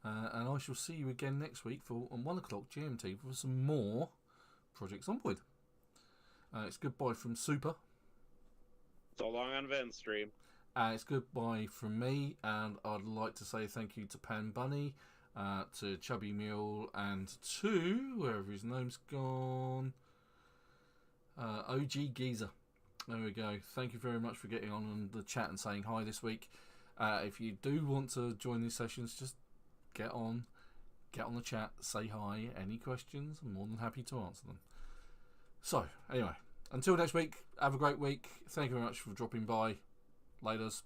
And I shall see you again next week on 1 o'clock GMT for some more Project Zomboid. It's goodbye from Super. So long on Ven's stream. It's goodbye from me, and I'd like to say thank you to Pan Bunny, to Chubby Mule, and to, wherever his name's gone, OG Geezer. There we go. Thank you very much for getting on the chat and saying hi this week. If you do want to join these sessions, just get on the chat, say hi. Any questions, I'm more than happy to answer them. So, anyway, until next week, have a great week. Thank you very much for dropping by. Laters.